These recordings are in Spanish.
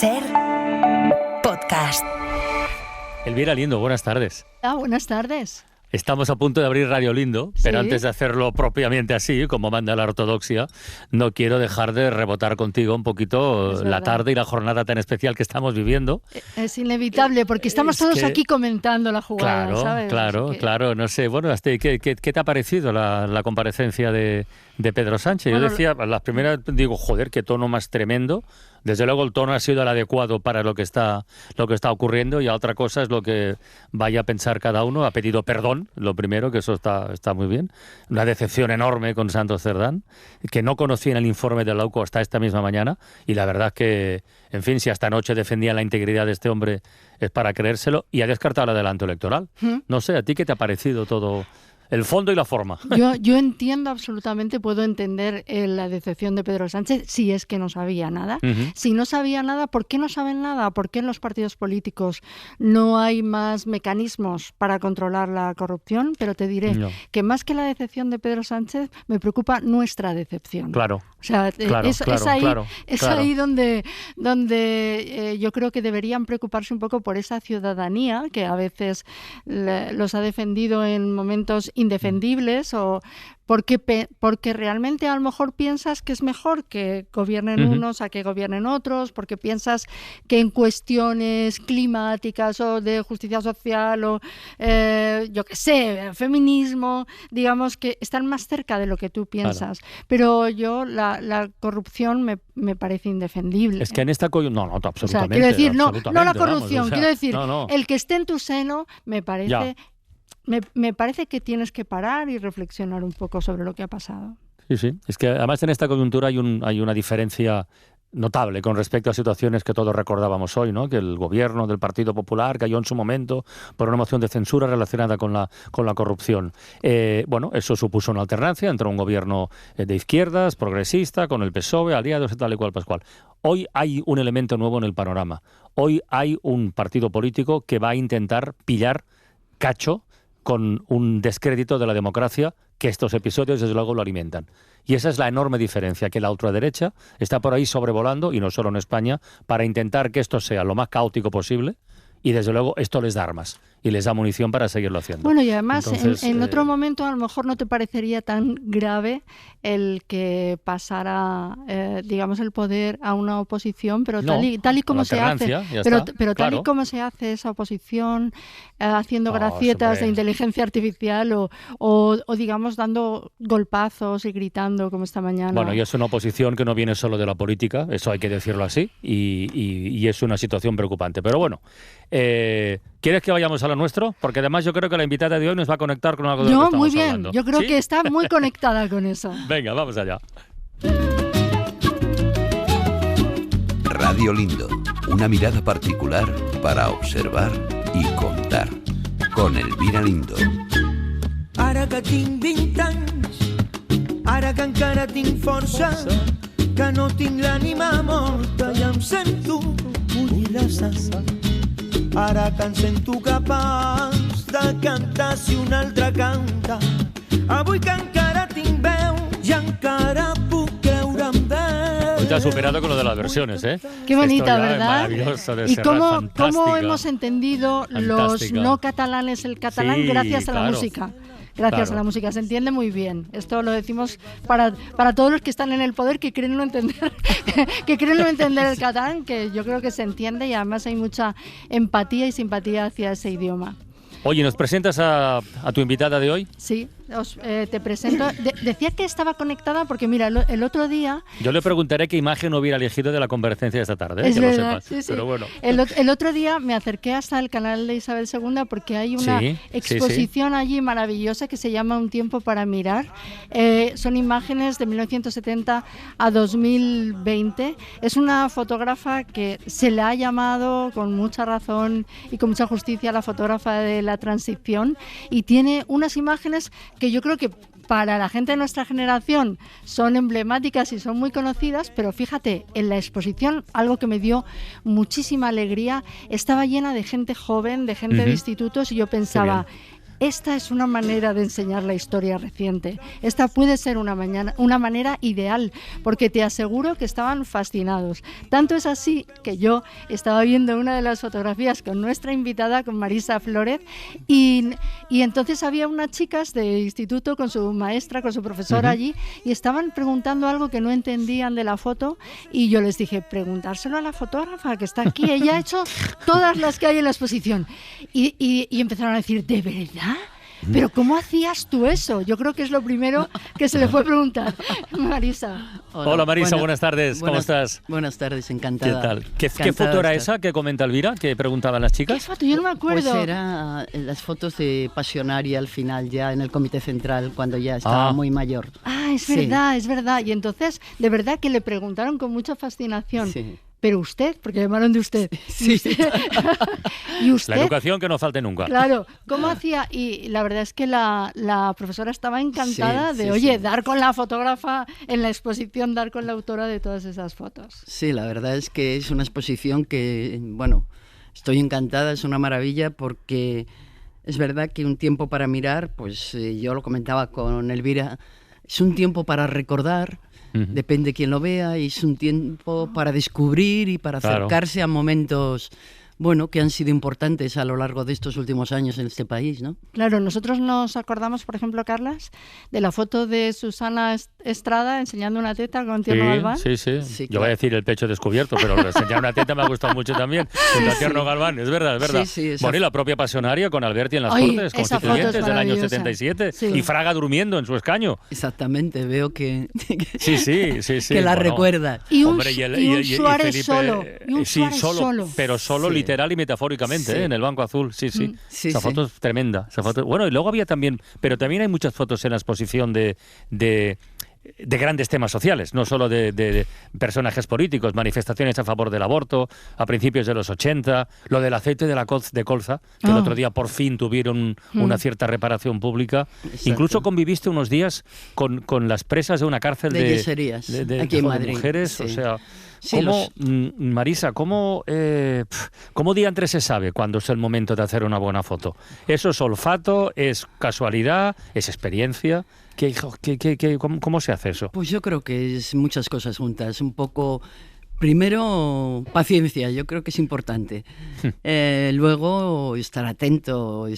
SER Podcast. Elvira Lindo, buenas tardes. Buenas tardes. Estamos a punto de abrir Radio Lindo, pero Sí. antes de hacerlo propiamente así, como manda la ortodoxia, no quiero dejar de rebotar contigo un poquito Es la verdad. tarde y la jornada tan especial que estamos viviendo. Es inevitable, porque estamos Es todos que- aquí comentando la jugada, Claro, ¿sabes? claro, Así que- claro, no sé. Bueno, ¿qué te ha parecido la comparecencia de Pedro Sánchez? Bueno, Yo decía, las primeras digo, joder, qué tono más tremendo. Desde luego el tono ha sido el adecuado para lo que está ocurriendo, y a otra cosa es lo que vaya a pensar cada uno. Ha pedido perdón, lo primero, que eso está muy bien. Una decepción enorme con Santos Cerdán, que no conocía en el informe de la UCO hasta esta misma mañana, y la verdad es que, en fin, si hasta anoche defendía la integridad de este hombre es para creérselo, y ha descartado el adelanto electoral. No sé, ¿a ti qué te ha parecido todo? El fondo y la forma. Yo entiendo absolutamente, puedo entender la decepción de Pedro Sánchez si es que no sabía nada. Ujú. Si no sabía nada, ¿por qué no saben nada? ¿Por qué en los partidos políticos no hay más mecanismos para controlar la corrupción? Pero te diré No. que más que la decepción de Pedro Sánchez, me preocupa nuestra decepción. Claro. O sea, Claro, es claro, ahí, claro, es claro. ahí donde yo creo que deberían preocuparse un poco por esa ciudadanía que a veces los ha defendido en momentos indefendibles, o porque realmente a lo mejor piensas que es mejor que gobiernen Ujú. unos a que gobiernen otros, porque piensas que en cuestiones climáticas o de justicia social o yo qué sé, feminismo, digamos que están más cerca de lo que tú piensas. Pero yo la corrupción me parece indefendible. Es que en esta coyuntura... No, O sea, absolutamente. quiero decir, no la absolutamente, corrupción, vamos, o sea, quiero decir, no. el que esté en tu seno me parece... Ya. Me parece que tienes que parar y reflexionar un poco sobre lo que ha pasado. Sí, sí. Es que además en esta coyuntura hay una diferencia notable con respecto a situaciones que todos recordábamos hoy, ¿no? Que el gobierno del Partido Popular cayó en su momento por una moción de censura relacionada con la corrupción. Bueno, eso supuso una alternancia entre un gobierno de izquierdas, progresista, con el PSOE, aliados y tal y cual, Pascual. Hoy hay un elemento nuevo en el panorama. Hoy hay un partido político que va a intentar pillar cacho con un descrédito de la democracia que estos episodios desde luego lo alimentan. Y esa es la enorme diferencia, que la ultraderecha está por ahí sobrevolando, y no solo en España, para intentar que esto sea lo más caótico posible, y desde luego esto les da armas y les da munición para seguirlo haciendo. Bueno, y además Entonces, en otro momento a lo mejor no te parecería tan grave el que pasara, digamos, el poder a una oposición, pero No, tal y como la se hace, alternancia, ya pero está, tal claro. y como se hace esa oposición, haciendo No, gracietas hombre. de inteligencia artificial o digamos dando golpazos y gritando como esta mañana. Bueno, y es una oposición que no viene solo de la política, eso hay que decirlo así, y es una situación preocupante. Pero bueno, ¿quieres que vayamos a lo nuestro? Porque además yo creo que la invitada de hoy nos va a conectar con algo de lo que No, estamos muy bien. hablando. Yo creo ¿Sí? que está muy conectada con eso. Venga, vamos allá. Radio Lindo, una mirada particular para observar y contar. Con Elvira Lindo. Ara que tinc 20 anys, ara que encara tinc força, que no tinc l'ànima morta i em sento bullir la sang. Ara que em sento capaç de cantar si un altre canta, avui que encara tinc veu i encara puc creure en Déu. Hoy te has superado con lo de las versiones, ¿eh? Qué bonita, Esto ya es ¿verdad? maravilloso de Y Serrat, cómo fantástica. hemos entendido los Fantástica. no catalanes el catalán Sí, gracias a la claro. música. Gracias Claro. a la música, se entiende muy bien. Esto lo decimos para todos los que están en el poder que creen no entender que creen no entender el catalán, que yo creo que se entiende, y además hay mucha empatía y simpatía hacia ese idioma. Oye, ¿nos presentas a tu invitada de hoy? Sí, te presento. Decía que estaba conectada porque, mira, el otro día... Yo le preguntaré qué imagen hubiera elegido de la conferencia de esta tarde, Es que verdad, lo sepas. sí, sí. Pero bueno. El otro día me acerqué hasta el canal de Isabel II porque hay una Sí, exposición allí maravillosa que se llama Un tiempo para mirar. Son imágenes de 1970 a 2020. Es una fotógrafa que se le ha llamado con mucha razón y con mucha justicia la fotógrafa de la transición, y tiene unas imágenes que yo creo que para la gente de nuestra generación son emblemáticas y son muy conocidas, pero fíjate, en la exposición, algo que me dio muchísima alegría, estaba llena de gente joven, de gente de institutos, y yo pensaba, esta es una manera de enseñar la historia reciente. Esta puede ser una manera ideal, porque te aseguro que estaban fascinados. Tanto es así que yo estaba viendo una de las fotografías con nuestra invitada, con Marisa Flórez, y entonces había unas chicas de instituto con su maestra, con su profesora allí, y estaban preguntando algo que no entendían de la foto, y yo les dije, preguntárselo a la fotógrafa que está aquí, ella ha hecho todas las que hay en la exposición. Y empezaron a decir, ¿de verdad? ¿Pero cómo hacías tú eso? Yo creo que es lo primero que se le puede preguntar. Marisa. Hola Marisa, buenas tardes. ¿Cómo estás? Buenas tardes, encantada. ¿Qué tal? ¿Qué foto era esa que comenta Elvira, que preguntaban las chicas? ¿Qué foto? Yo no me acuerdo. Pues era las fotos de Pasionaria al final, ya en el Comité Central, cuando ya estaba muy mayor. Ah, es verdad, es verdad. Y entonces, de verdad que le preguntaron con mucha fascinación. Sí. Pero usted, porque llamaron de usted. Sí. ¿Y usted? La educación que no falte nunca. Claro, ¿cómo hacía? Y la verdad es que la profesora estaba encantada de, dar con la fotógrafa en la exposición, dar con la autora de todas esas fotos. Sí, la verdad es que es una exposición que, bueno, estoy encantada, es una maravilla porque es verdad que un tiempo para mirar, pues yo lo comentaba con Elvira, es un tiempo para recordar. Depende quién lo vea, y es un tiempo para descubrir y para acercarse a momentos, bueno, que han sido importantes a lo largo de estos últimos años en este país, ¿no? Claro, nosotros nos acordamos, por ejemplo, Carlas, de la foto de Susana Estrada enseñando una teta con Tierno Galván. Sí. Sí, Yo claro. voy a decir el pecho descubierto, pero enseñar una teta me ha gustado mucho también. Junto a Tierno Galván, es verdad. Sí, Bueno, y la propia Pasionaria con Alberti en las Cortes esa Constituyentes foto es del año maravillosa. 77 Sí. y Fraga durmiendo en su escaño. Exactamente, veo que Sí. que la Bueno, recuerda. Y un, hombre, y un Suárez Felipe, solo. Y un sí, Suárez solo, pero solo Sí. literal y metafóricamente, Sí. en el Banco Azul, sí. Sí, Esa foto es tremenda. Esa foto, bueno, y luego había también, pero también hay muchas fotos en la exposición de grandes temas sociales, no solo de personajes políticos, manifestaciones a favor del aborto a principios de los 80, lo del aceite de colza, que el otro día por fin tuvieron una cierta reparación pública. Exacto. Incluso conviviste unos días con las presas de una cárcel De Yeserías, aquí en Madrid. mujeres, Sí. o sea... Sí, Marisa, ¿cómo diantres se sabe cuándo es el momento de hacer una buena foto? ¿Eso es olfato? ¿Es casualidad? ¿Es experiencia? ¿Cómo se hace eso? Pues yo creo que es muchas cosas juntas. Un poco, primero, paciencia, yo creo que es importante. Luego, estar atento,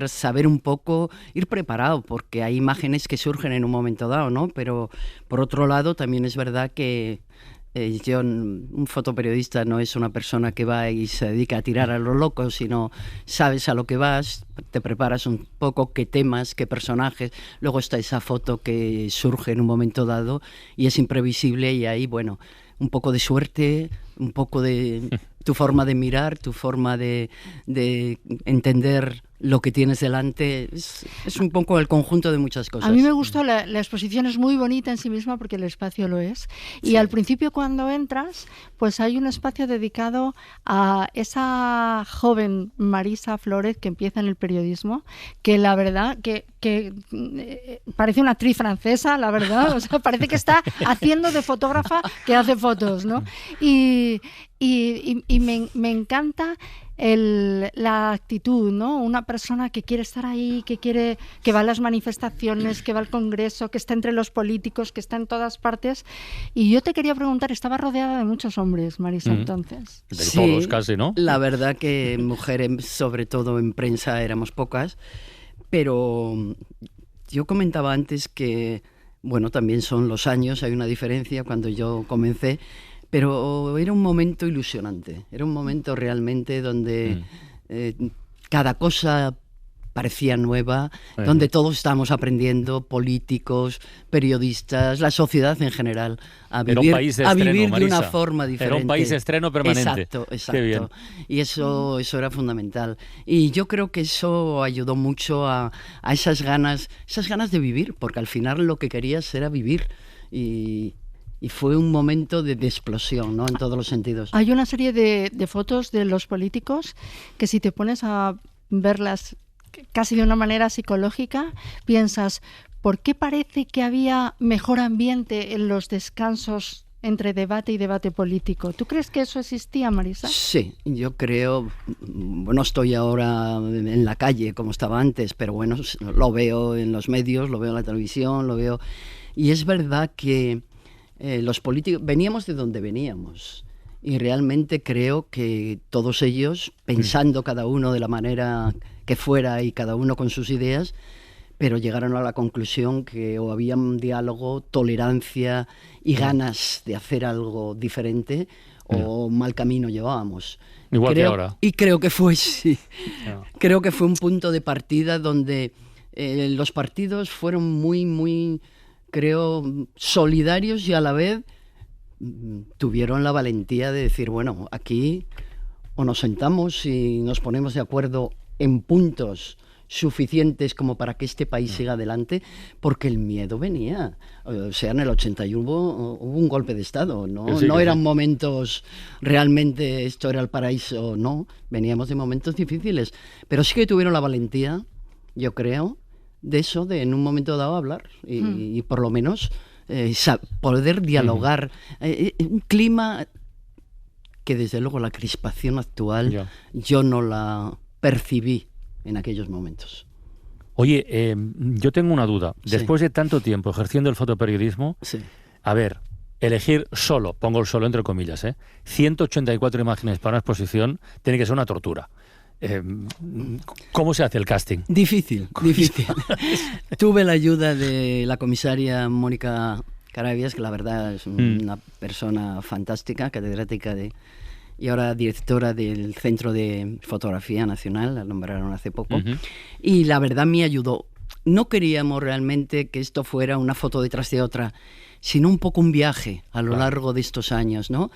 saber un poco, ir preparado, porque hay imágenes que surgen en un momento dado, ¿no? Pero, por otro lado, también es verdad que un fotoperiodista no es una persona que va y se dedica a tirar a lo loco, sino sabes a lo que vas, te preparas un poco qué temas, qué personajes, luego está esa foto que surge en un momento dado y es imprevisible, y ahí, bueno, un poco de suerte, un poco de tu forma de mirar, tu forma de entender lo que tienes delante, es un poco el conjunto de muchas cosas. A mí me gustó, la exposición es muy bonita en sí misma porque el espacio lo es. Y al principio, cuando entras, pues hay un espacio dedicado a esa joven Marisa Flórez que empieza en el periodismo, que la verdad que parece una actriz francesa, la verdad, o sea, parece que está haciendo de fotógrafa que hace fotos, ¿no? Y me encanta la actitud, ¿no? Una persona que quiere estar ahí, que va a las manifestaciones, que va al Congreso, que está entre los políticos, que está en todas partes. Y yo te quería preguntar, estaba rodeada de muchos hombres, Marisa, entonces. De todos casi, ¿no? La verdad que mujeres, sobre todo en prensa, éramos pocas, pero yo comentaba antes que, bueno, también son los años, hay una diferencia cuando yo comencé, pero era un momento ilusionante, era un momento realmente donde cada cosa parecía nueva, donde todos estábamos aprendiendo, políticos, periodistas, la sociedad en general, a vivir de una forma diferente. Era un país de estreno permanente. Exacto. Qué bien. Y eso era fundamental. Y yo creo que eso ayudó mucho a esas ganas de vivir, porque al final lo que querías era vivir. Y fue un momento de explosión, ¿no? En todos los sentidos. Hay una serie de fotos de los políticos que, si te pones a verlas casi de una manera psicológica, piensas, ¿por qué parece que había mejor ambiente en los descansos entre debate y debate político. ¿Tú crees que eso existía, Marisa? Sí, yo creo, no estoy ahora en la calle como estaba antes, pero bueno, lo veo en los medios, lo veo en la televisión, lo veo... Y es verdad que los políticos, veníamos de donde veníamos, y realmente creo que todos ellos, pensando cada uno de la manera que fuera y cada uno con sus ideas, pero llegaron a la conclusión que o había un diálogo, tolerancia y ganas de hacer algo diferente, o mal camino llevábamos. Igual que ahora. Y creo que fue, sí. Creo que fue un punto de partida donde los partidos fueron muy, creo, solidarios y a la vez tuvieron la valentía de decir, bueno, aquí o nos sentamos y nos ponemos de acuerdo en puntos suficientes como para que este país siga adelante, porque el miedo venía. O sea, en el 81 hubo un golpe de Estado, ¿no? Sí, no eran momentos realmente esto era el paraíso, no. Veníamos de momentos difíciles, pero sí que tuvieron la valentía, yo creo, de eso, de en un momento dado hablar y por lo menos poder dialogar. Un clima que desde luego la crispación actual yo no la percibí en aquellos momentos. Oye, yo tengo una duda. Después de tanto tiempo ejerciendo el fotoperiodismo, a ver, elegir solo, pongo el solo entre comillas, 184 imágenes para una exposición tiene que ser una tortura. ¿Cómo se hace el casting? Difícil. Tuve la ayuda de la comisaria Mónica Carabias, que la verdad es una persona fantástica, catedrática y ahora directora del Centro de Fotografía Nacional, la nombraron hace poco, y la verdad me ayudó. No queríamos realmente que esto fuera una foto detrás de otra, sino un poco un viaje a lo largo de estos años, ¿no?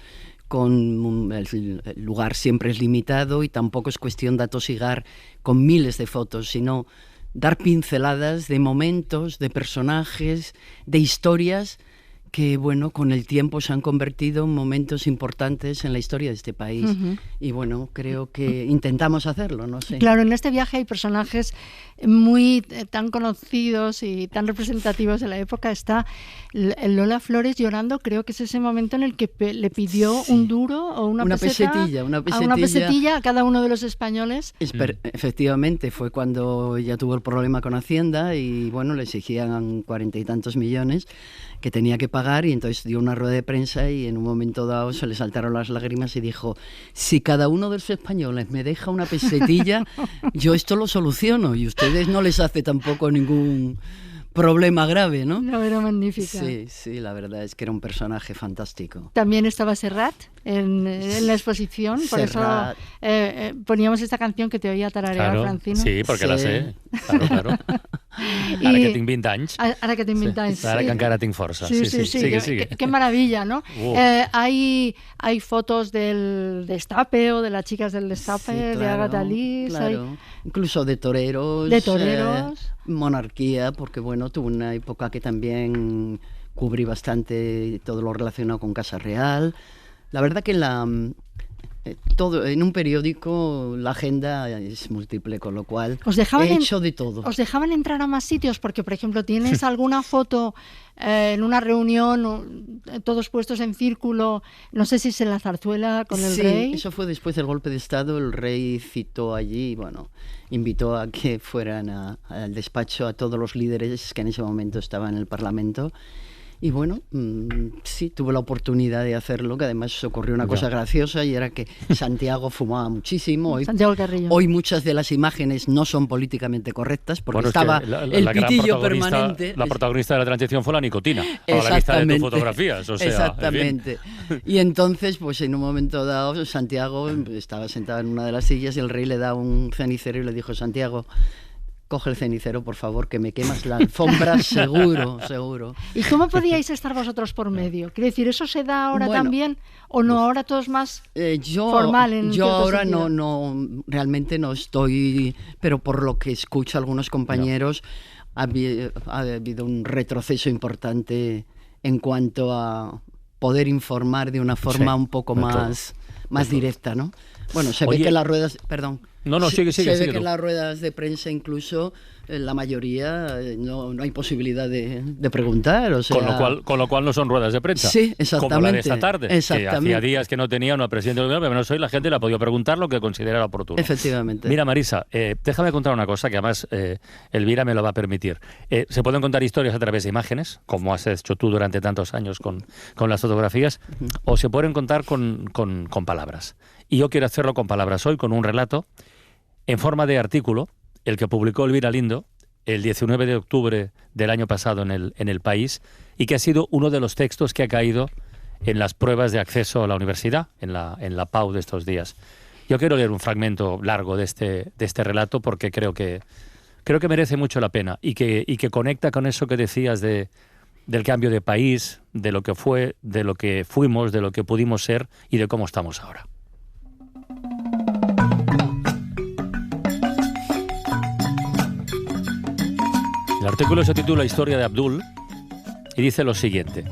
El lugar siempre es limitado y tampoco es cuestión de atosigar con miles de fotos, sino dar pinceladas de momentos, de personajes, de historias que, bueno, con el tiempo se han convertido en momentos importantes en la historia de este país. Y, bueno, creo que intentamos hacerlo, no sé. Claro, en este viaje hay personajes muy tan conocidos y tan representativos de la época. Está Lola Flores llorando, creo que es ese momento en el que le pidió un duro o una pesetilla a cada uno de los españoles. Efectivamente, fue cuando ella tuvo el problema con Hacienda y, bueno, le exigían 40 y tantos millones que tenía que pagar, y entonces dio una rueda de prensa y en un momento dado se le saltaron las lágrimas y dijo, si cada uno de los españoles me deja una pesetilla, yo esto lo soluciono y ustedes no les hace tampoco ningún problema grave, ¿no? No, era magnífica. Sí, la verdad es que era un personaje fantástico. También estaba Serrat en la exposición, por eso poníamos esta canción que te oía tararear, Francino. Sí, porque la sé, claro. Ara que tinc 20 anys. Ara que tinc 20 anys. Ara que encara tinc força. Sí. Sigue. Qué maravilla, ¿no? Hay fotos del Destape o de las chicas del Destape, de Agatha Liz. Claro. Incluso de toreros. Monarquía, porque bueno, tuvo una época que también cubrí bastante todo lo relacionado con Casa Real. La verdad que todo en un periódico la agenda es múltiple, con lo cual he hecho de todo. ¿Os dejaban entrar a más sitios? Porque, por ejemplo, tienes alguna foto en una reunión, todos puestos en círculo, no sé si es en la zarzuela con el rey. Sí, eso fue después del golpe de Estado, el rey citó allí, bueno, invitó a que fueran al despacho a todos los líderes que en ese momento estaban en el Parlamento. Y bueno, sí, tuve la oportunidad de hacerlo, que además ocurrió una cosa graciosa y era que Santiago fumaba muchísimo. Santiago Carrillo. Hoy muchas de las imágenes no son políticamente correctas porque estaba el pitillo permanente. La protagonista de la transición fue la nicotina, a la vista de tus fotografías. O sea, exactamente. En fin. Y entonces, pues en un momento dado, Santiago estaba sentado en una de las sillas y el rey le da un cenicero y le dijo, Santiago, coge el cenicero, por favor, que me quemas la alfombra, seguro. ¿Y cómo podíais estar vosotros por medio? Quiero decir, ¿eso se da ahora también? ¿O no? ¿Ahora todo es más formal? Yo ahora no, realmente no estoy, pero por lo que escucho a algunos compañeros, ha habido un retroceso importante en cuanto a poder informar de una forma un poco más directa, ¿no? Bueno, se ve que las ruedas... Perdón. Sigue. Se ve que en las ruedas de prensa incluso la mayoría no hay posibilidad de preguntar. O sea, con lo cual no son ruedas de prensa. Sí, exactamente. Como la de esta tarde, exactamente. que hacía días que no tenía una presidenta del gobierno, pero no soy, la gente le ha podido preguntar lo que considera oportuno. Efectivamente. Mira, Marisa, déjame contar una cosa que además Elvira me lo va a permitir. Se pueden contar historias a través de imágenes, como has hecho tú durante tantos años con las fotografías, o se pueden contar con palabras. Y yo quiero hacerlo con palabras hoy, con un relato en forma de artículo, el que publicó Elvira Lindo el 19 de octubre del año pasado en el País, y que ha sido uno de los textos que ha caído en las pruebas de acceso a la universidad, en la PAU de estos días. Yo quiero leer un fragmento largo de este relato porque creo que merece mucho la pena y que conecta con eso que decías del cambio de país, de lo que fue, de lo que fuimos, de lo que pudimos ser y de cómo estamos ahora. El artículo se titula Historia de Abdul y dice lo siguiente.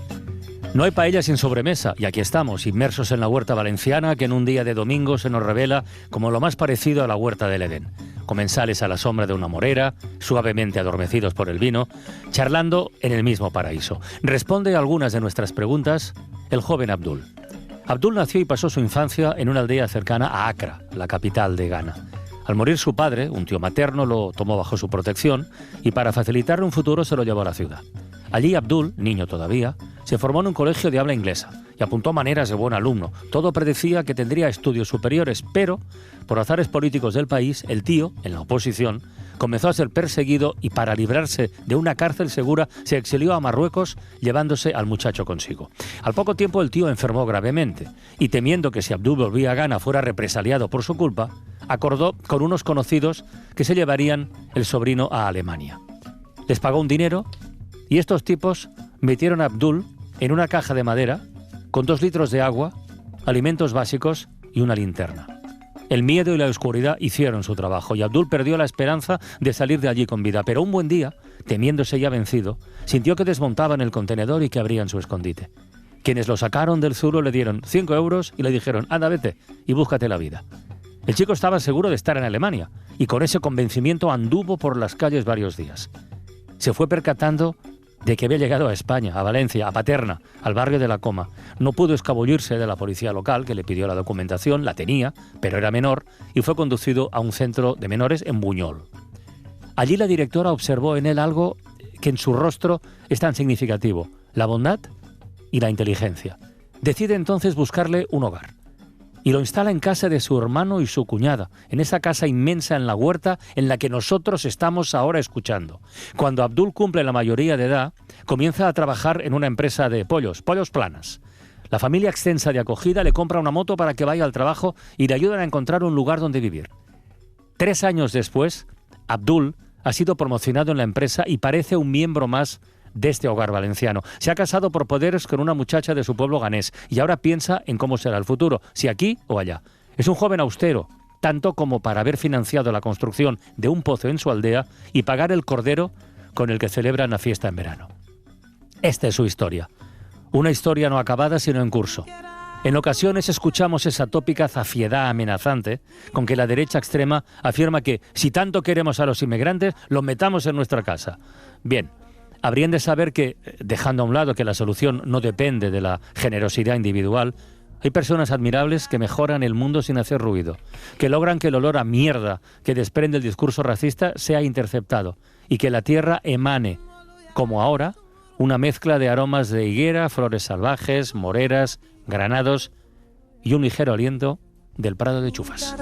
No hay paella sin sobremesa, y aquí estamos, inmersos en la huerta valenciana que en un día de domingo se nos revela como lo más parecido a la huerta del Edén. Comensales a la sombra de una morera, suavemente adormecidos por el vino, charlando en el mismo paraíso. Responde a algunas de nuestras preguntas el joven Abdul. Abdul nació y pasó su infancia en una aldea cercana a Accra, la capital de Ghana. Al morir su padre, un tío materno lo tomó bajo su protección y para facilitarle un futuro se lo llevó a la ciudad. Allí Abdul, niño todavía, se formó en un colegio de habla inglesa y apuntó maneras de buen alumno. Todo predecía que tendría estudios superiores, pero, por azares políticos del país, el tío, en la oposición, comenzó a ser perseguido y para librarse de una cárcel segura se exilió a Marruecos llevándose al muchacho consigo. Al poco tiempo el tío enfermó gravemente y temiendo que si Abdul volvía a Ghana fuera represaliado por su culpa, acordó con unos conocidos que se llevarían el sobrino a Alemania. Les pagó un dinero y estos tipos metieron a Abdul en una caja de madera con 2 litros de agua, alimentos básicos y una linterna. El miedo y la oscuridad hicieron su trabajo y Abdul perdió la esperanza de salir de allí con vida. Pero un buen día, temiéndose ya vencido, sintió que desmontaban el contenedor y que abrían su escondite. Quienes lo sacaron del zulo le dieron 5 euros y le dijeron, anda, vete y búscate la vida. El chico estaba seguro de estar en Alemania y con ese convencimiento anduvo por las calles varios días. Se fue percatando de que había llegado a España, a Valencia, a Paterna, al barrio de La Coma. No pudo escabullirse de la policía local, que le pidió la documentación, la tenía, pero era menor, y fue conducido a un centro de menores en Buñol. Allí la directora observó en él algo que en su rostro es tan significativo, la bondad y la inteligencia. Decide entonces buscarle un hogar. Y lo instala en casa de su hermano y su cuñada, en esa casa inmensa en la huerta en la que nosotros estamos ahora escuchando. Cuando Abdul cumple la mayoría de edad, comienza a trabajar en una empresa de pollos planas. La familia extensa de acogida le compra una moto para que vaya al trabajo y le ayudan a encontrar un lugar donde vivir. 3 años después, Abdul ha sido promocionado en la empresa y parece un miembro más de este hogar valenciano. Se ha casado por poderes con una muchacha de su pueblo ganés y ahora piensa en cómo será el futuro, si aquí o allá. Es un joven austero, tanto como para haber financiado la construcción de un pozo en su aldea y pagar el cordero con el que celebran la fiesta en verano. Esta es su historia. Una historia no acabada sino en curso. En ocasiones escuchamos esa tópica zafiedad amenazante con que la derecha extrema afirma que si tanto queremos a los inmigrantes, los metamos en nuestra casa. Bien, habrían de saber que, dejando a un lado que la solución no depende de la generosidad individual, hay personas admirables que mejoran el mundo sin hacer ruido, que logran que el olor a mierda que desprende el discurso racista sea interceptado y que la tierra emane, como ahora, una mezcla de aromas de higuera, flores salvajes, moreras, granados y un ligero aliento del prado de chufas.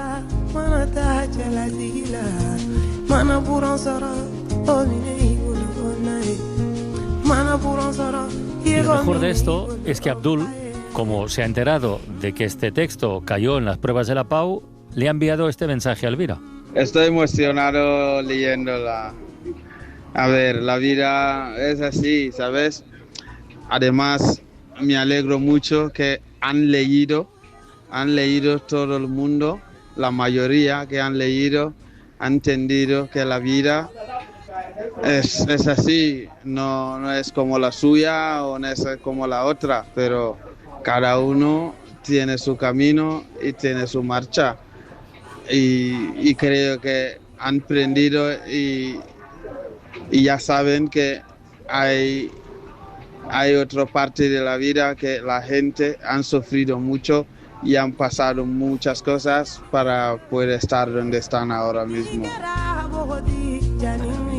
Y lo mejor de esto es que Abdul, como se ha enterado de que este texto cayó en las pruebas de la PAU, le ha enviado este mensaje a Elvira. Estoy emocionado leyéndola. A ver, la vida es así, ¿sabes? Además, me alegro mucho que han leído todo el mundo, la mayoría que han leído, han entendido que la vida es así, no es como la suya o no es como la otra, pero cada uno tiene su camino y tiene su marcha y creo que han aprendido y y ya saben que hay otra parte de la vida que la gente han sufrido mucho y han pasado muchas cosas para poder estar donde están ahora mismo.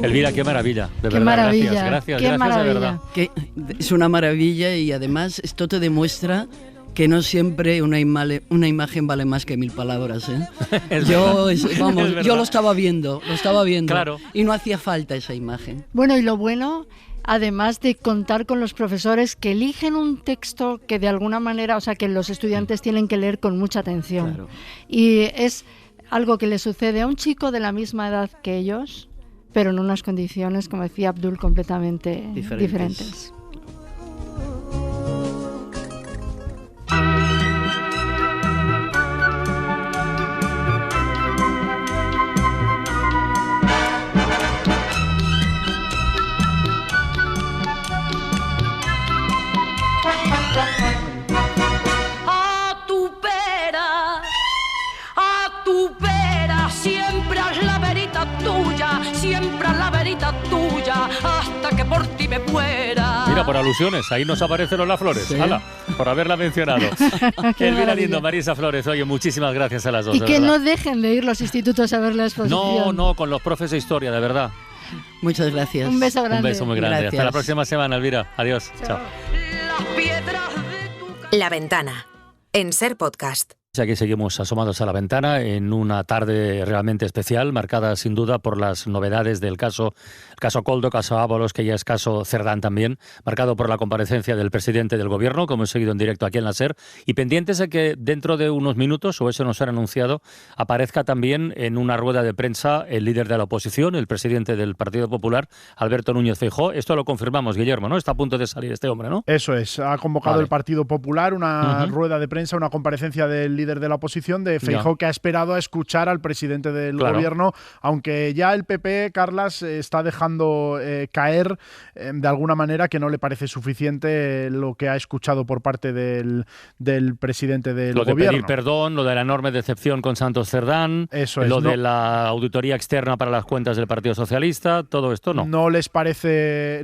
Elvira, qué maravilla, de Qué verdad. Maravilla, Gracias, qué maravilla. de verdad. Que es una maravilla y además esto te demuestra que no siempre una imagen vale más que 1000 palabras. Yo lo estaba viendo, Claro. Y no hacía falta esa imagen. Bueno, y lo bueno, además de contar con los profesores que eligen un texto que de alguna manera, o sea, que los estudiantes tienen que leer con mucha atención. Claro. Y es algo que le sucede a un chico de la misma edad que ellos, pero en unas condiciones, como decía Abdul, completamente diferentes. Siempre a la verita tuya, hasta que por ti me muera. Mira, por alusiones, ahí nos aparecen las flores. Sí. ¡Hala! Por haberla mencionado. Elvira Lindo, Marisa Flores, oye, muchísimas gracias a las dos. Y de que verdad. no dejen de ir los institutos a ver la exposición. No, con los profes de historia, de verdad. Muchas gracias. Un beso grande. Un beso muy grande. Gracias. Hasta la próxima semana, Elvira. Adiós. Chao. Las piedras de tu La Ventana, en Ser Podcast. Aquí seguimos asomados a la ventana en una tarde realmente especial, marcada sin duda por las novedades del caso Koldo, caso Ábalos, que ya es caso Cerdán también, marcado por la comparecencia del presidente del Gobierno, como hemos seguido en directo aquí en la SER, y pendientes de que dentro de unos minutos, o eso nos han anunciado, aparezca también en una rueda de prensa el líder de la oposición, el presidente del Partido Popular, Alberto Núñez Feijóo. Esto lo confirmamos, Guillermo, ¿no? Está a punto de salir este hombre, ¿no? Eso es, ha convocado el Partido Popular una rueda de prensa, una comparecencia del líder de la oposición, de Feijóo, que ha esperado a escuchar al presidente del Gobierno, aunque ya el PP, Carlas, está dejando caer de alguna manera que no le parece suficiente lo que ha escuchado por parte del presidente del Gobierno. Lo de pedir perdón, lo de la enorme decepción con Santos Cerdán, lo de la auditoría externa para las cuentas del Partido Socialista, todo esto no. No les parece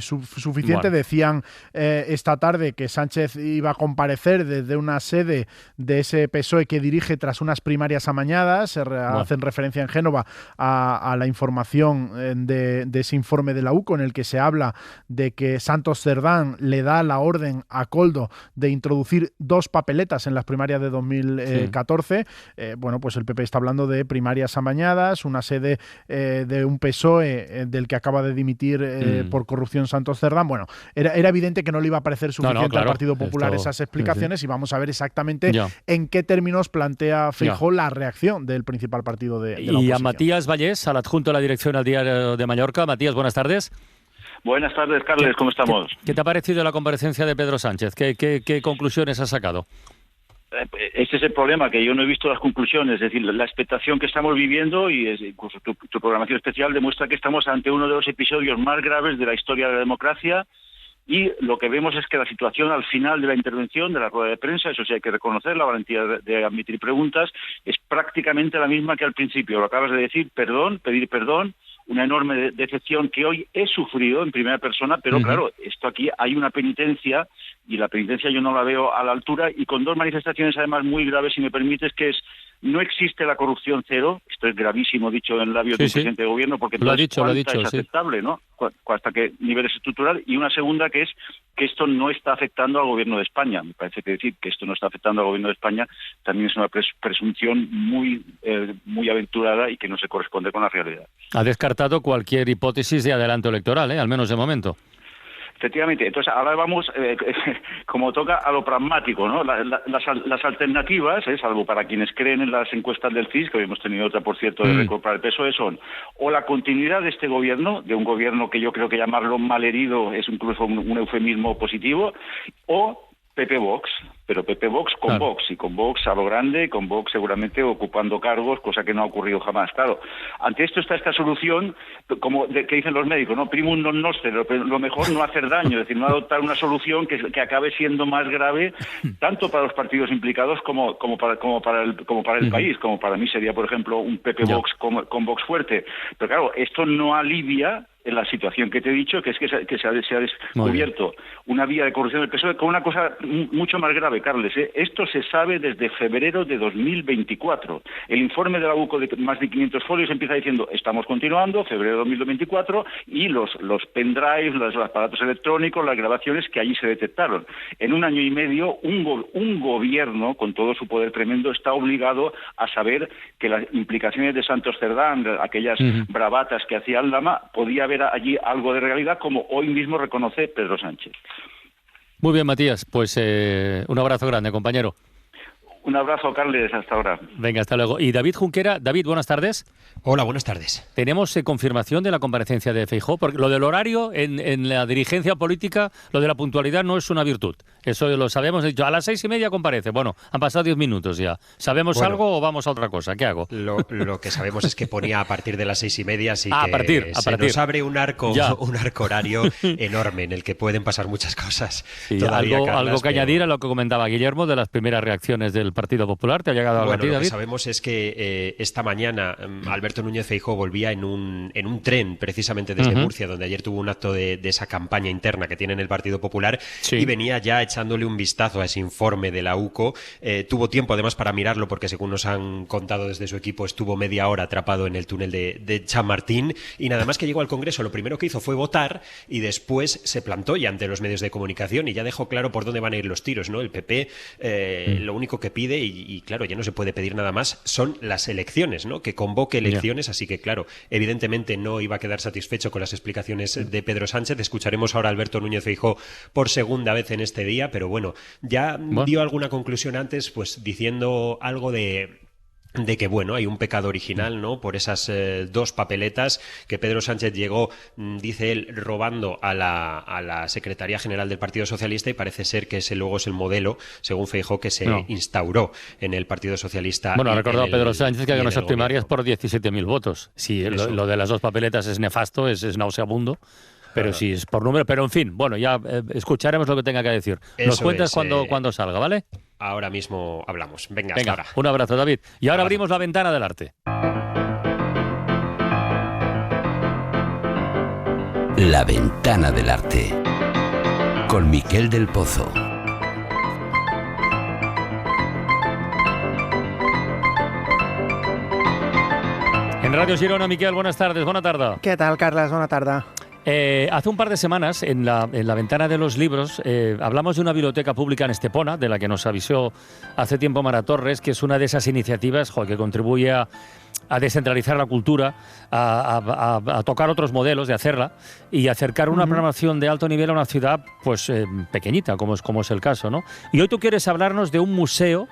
suficiente. Bueno. Decían esta tarde que Sánchez iba a comparecer desde una sede de ese PSOE que dirige tras unas primarias amañadas. Hacen referencia en Génova a la información de ese informe de la UCO en el que se habla de que Santos Cerdán le da la orden a Koldo de introducir 2 papeletas en las primarias de 2014. Bueno, pues el PP está hablando de primarias amañadas, una sede de un PSOE del que acaba de dimitir por corrupción Santos Cerdán. Bueno, era evidente que no le iba a parecer suficiente al Partido Popular esas explicaciones y vamos a ver exactamente en qué términos plantea Feijóo la reacción del principal partido de la oposición. Y a Matías Vallés, al adjunto de la dirección al Diario de Mallorca. Matías, buenas tardes. Buenas tardes, Carles, ¿cómo estamos? ¿Qué te ha parecido la comparecencia de Pedro Sánchez? ¿Qué conclusiones has sacado? Ese es el problema, que yo no he visto las conclusiones, es decir, la expectación que estamos viviendo y incluso tu programación especial demuestra que estamos ante uno de los episodios más graves de la historia de la democracia. Y lo que vemos es que la situación al final de la intervención, de la rueda de prensa, eso sí hay que reconocer, la valentía de admitir preguntas, es prácticamente la misma que al principio. Lo acabas de decir, pedir perdón, una enorme decepción que hoy he sufrido en primera persona, pero claro, esto aquí hay una penitencia y la penitencia yo no la veo a la altura y con 2 manifestaciones además muy graves, si me permites, que es no existe la corrupción cero, esto es gravísimo dicho en labios del presidente de gobierno, porque lo ha dicho, es aceptable, ¿no? Hasta qué nivel es estructural, y una segunda que es que esto no está afectando al gobierno de España. Me parece que decir que esto no está afectando al gobierno de España también es una presunción muy aventurada y que no se corresponde con la realidad. Ha descartado cualquier hipótesis de adelanto electoral, al menos de momento. Efectivamente. Entonces, ahora vamos, como toca, a lo pragmático, ¿no? Las alternativas, salvo para quienes creen en las encuestas del CIS, que hoy hemos tenido otra, por cierto, de récord para el PSOE, son o la continuidad de este gobierno, de un gobierno que yo creo que llamarlo malherido es incluso un eufemismo positivo, o PP Vox. pero PP Vox con Vox, y con Vox a lo grande, con Vox seguramente ocupando cargos, cosa que no ha ocurrido jamás. Claro, ante esto está esta solución, como que dicen los médicos, ¿no? Primum non nocere, lo mejor no hacer daño, es decir, no adoptar una solución que acabe siendo más grave tanto para los partidos implicados como para el país, como para mí sería, por ejemplo, un PP Vox con Vox fuerte. Pero claro, esto no alivia en la situación que te he dicho, que es que se ha descubierto una vía de corrupción del PSOE con una cosa mucho más grave, Carles. Esto se sabe desde febrero de 2024. El informe de la UCO de más de 500 folios empieza diciendo estamos continuando, febrero de 2024, y los pendrives, los aparatos electrónicos, las grabaciones que allí se detectaron. En un año y medio, un gobierno, con todo su poder tremendo, está obligado a saber que las implicaciones de Santos Cerdán, aquellas bravatas que hacía Aldama, podía haber allí algo de realidad, como hoy mismo reconoce Pedro Sánchez. Muy bien, Matías, pues un abrazo grande, compañero. Un abrazo, Carles, hasta ahora. Venga, hasta luego. Y David Junquera. David, buenas tardes. Hola, buenas tardes. ¿Tenemos confirmación de la comparecencia de Feijóo? Porque lo del horario en la dirigencia política, lo de la puntualidad no es una virtud. Eso lo sabemos. He dicho, a las 6:30 comparece. Bueno, han pasado 10 minutos ya. ¿Sabemos algo o vamos a otra cosa? ¿Qué hago? Lo que sabemos es que ponía a partir de las 6:30, así que a partir. Nos abre un arco horario enorme en el que pueden pasar muchas cosas. Sí, algo que añadir a lo que comentaba Guillermo de las primeras reacciones del Partido Popular. ¿Te ha llegado algo a ti, David? Lo que sabemos es que esta mañana Alberto Núñez Feijóo volvía en un tren, precisamente desde Murcia, donde ayer tuvo un acto de esa campaña interna que tiene en el Partido Popular, y venía ya echándole un vistazo a ese informe de la UCO. Tuvo tiempo además para mirarlo, porque según nos han contado desde su equipo, estuvo media hora atrapado en el túnel de Chamartín, y nada más que llegó al Congreso, lo primero que hizo fue votar, y después se plantó ya ante los medios de comunicación y ya dejó claro por dónde van a ir los tiros, ¿no? El PP lo único que pide, y claro, ya no se puede pedir nada más, son las elecciones, ¿no? Que convoque elecciones, así que claro, evidentemente no iba a quedar satisfecho con las explicaciones de Pedro Sánchez. Escucharemos ahora a Alberto Núñez Feijóo por segunda vez en este día, pero bueno, ya dio alguna conclusión antes, pues diciendo algo de que, bueno, hay un pecado original, ¿no? Por esas dos papeletas que Pedro Sánchez llegó, dice él, robando a la Secretaría General del Partido Socialista, y parece ser que ese luego es el modelo, según Feijóo, que se instauró en el Partido Socialista. Bueno, ha recordado Pedro Sánchez que ganó esas primarias por 17.000 votos. Sí, lo de las dos papeletas es nefasto, es nauseabundo. Pero sí, es por número. Pero en fin, bueno, ya escucharemos lo que tenga que decir. Nos cuentas cuando salga, ¿vale? Ahora mismo hablamos. Venga, hasta ahora. Un abrazo, David. Y ahora abrimos la ventana del arte. La ventana del arte. Con Miquel del Pozo. En Radio Girona, Miquel, buenas tardes. Bona tarda. Què tal, Carles? Bona tarda. Hace un par de semanas, en la ventana de los libros, hablamos de una biblioteca pública en Estepona, de la que nos avisó hace tiempo Mara Torres, que es una de esas iniciativas que contribuye a descentralizar la cultura, a tocar otros modelos de hacerla y acercar una programación de alto nivel a una ciudad pues pequeñita, como es el caso, ¿no? Y hoy tú quieres hablarnos de un museo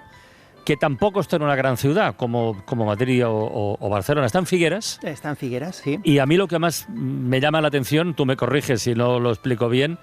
que tampoco está en una gran ciudad como Madrid o Barcelona. Está en Figueras. Está en Figueras, sí. Y a mí lo que más me llama la atención, tú me corriges si no lo explico bien,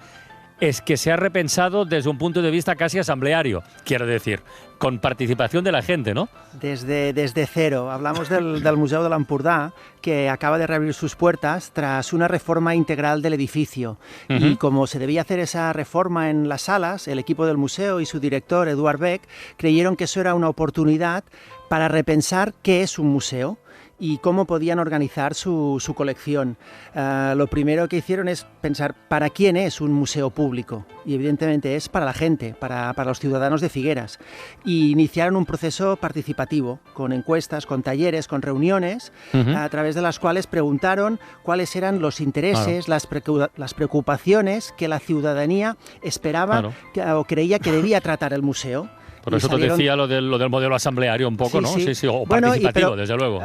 es que se ha repensado desde un punto de vista casi asambleario, quiero decir, con participación de la gente, ¿no? Desde cero. Hablamos del Museo de l'Empordà, que acaba de reabrir sus puertas tras una reforma integral del edificio. Y como se debía hacer esa reforma en las salas, el equipo del museo y su director, Eduard Beck, creyeron que eso era una oportunidad para repensar qué es un museo y cómo podían organizar su colección. Lo primero que hicieron es pensar para quién es un museo público, y evidentemente es para la gente, para los ciudadanos de Figueras. Y iniciaron un proceso participativo, con encuestas, con talleres, con reuniones, a través de las cuales preguntaron cuáles eran los intereses, las preocupaciones que la ciudadanía esperaba o creía que debía tratar el museo. Por eso te decía lo del modelo asambleario un poco, ¿no? Sí, o participativo, desde luego.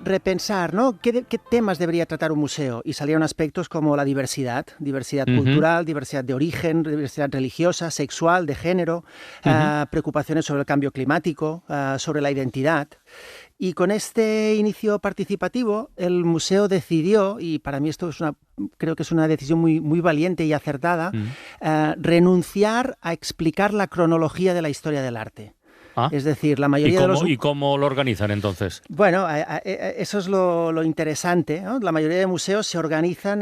Repensar, ¿no? ¿Qué temas debería tratar un museo? Y salieron aspectos como la diversidad cultural, diversidad de origen, diversidad religiosa, sexual, de género, preocupaciones sobre el cambio climático, sobre la identidad. Y con este inicio participativo, el museo decidió, y para mí esto creo que es una decisión muy valiente y acertada, renunciar a explicar la cronología de la historia del arte. Es decir, la mayoría de los... ¿Y cómo lo organizan entonces? Bueno, eso es lo interesante, ¿no? La mayoría de museos se organizan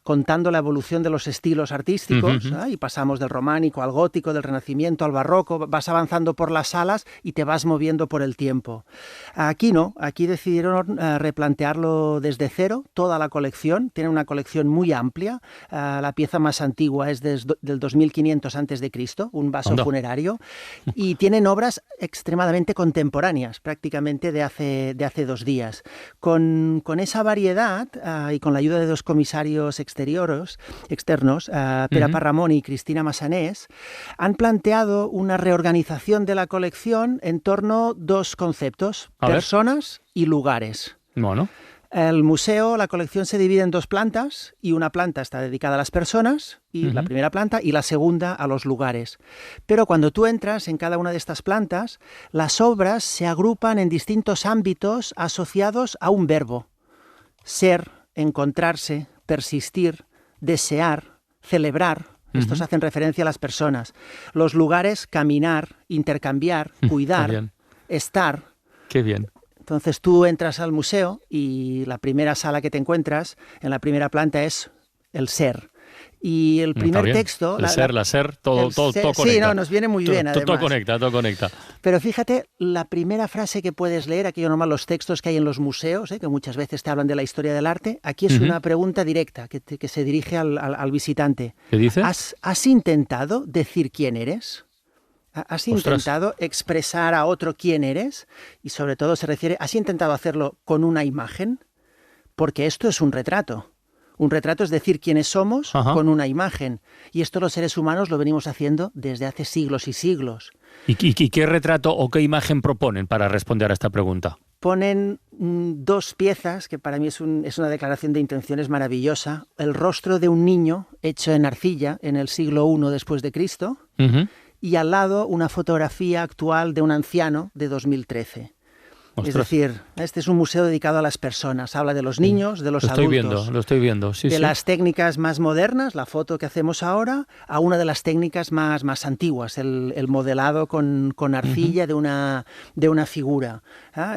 contando la evolución de los estilos artísticos, y pasamos del románico al gótico, del renacimiento al barroco, vas avanzando por las salas y te vas moviendo por el tiempo. Aquí no, aquí decidieron replantearlo desde cero, toda la colección, tiene una colección muy amplia, la pieza más antigua es del 2500 a.C., un vaso funerario, y tienen obras extremadamente contemporáneas, prácticamente de hace 2 días. Con esa variedad y con la ayuda de 2 comisarios externos, Pere Parramon y Cristina Massanés, han planteado una reorganización de la colección en torno a 2 conceptos, personas y lugares. Bueno. El museo, la colección se divide en 2 plantas y una planta está dedicada a las personas, y la primera planta, y la segunda a los lugares. Pero cuando tú entras en cada una de estas plantas, las obras se agrupan en distintos ámbitos asociados a un verbo: ser, encontrarse, persistir, desear, celebrar. Estos hacen referencia a las personas. Los lugares: caminar, intercambiar, cuidar, estar. Qué bien. Entonces tú entras al museo y la primera sala que te encuentras en la primera planta es el ser. Y el primer texto... La ser, todo conecta. Sí, nos viene muy bien, además. Todo conecta. Pero fíjate, la primera frase que puedes leer, aquello normal, los textos que hay en los museos, que muchas veces te hablan de la historia del arte, aquí es una pregunta directa que se dirige al visitante. ¿Qué dice? ¿Has intentado decir quién eres? ¿Has intentado expresar a otro quién eres? Y sobre todo se refiere, ¿has intentado hacerlo con una imagen? Porque esto es un retrato. Un retrato es decir quiénes somos con una imagen. Y esto los seres humanos lo venimos haciendo desde hace siglos y siglos. ¿Y qué retrato o qué imagen proponen para responder a esta pregunta? Ponen 2 piezas, que para mí es una declaración de intenciones maravillosa. El rostro de un niño hecho en arcilla en el siglo I después de Cristo. Y al lado una fotografía actual de un anciano de 2013. Ostras. Es decir, este es un museo dedicado a las personas. Habla de los niños, de los adultos. Lo estoy viendo. Sí, de las técnicas más modernas, la foto que hacemos ahora, a una de las técnicas más antiguas, el modelado con arcilla de una figura.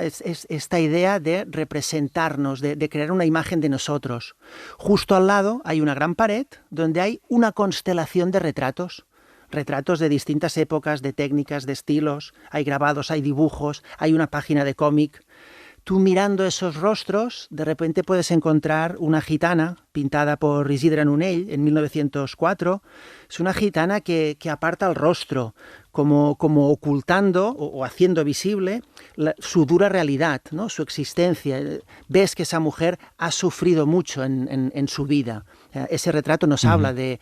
Es esta idea de representarnos, de crear una imagen de nosotros. Justo al lado hay una gran pared donde hay una constelación de retratos. Retratos de distintas épocas, de técnicas, de estilos, hay grabados, hay dibujos, hay una página de cómic. Tú mirando esos rostros, de repente puedes encontrar una gitana pintada por Isidre Nonell en 1904. Es una gitana que aparta el rostro, como ocultando o haciendo visible su dura realidad, ¿no? Su existencia. Ves que esa mujer ha sufrido mucho en su vida. Ese retrato nos habla de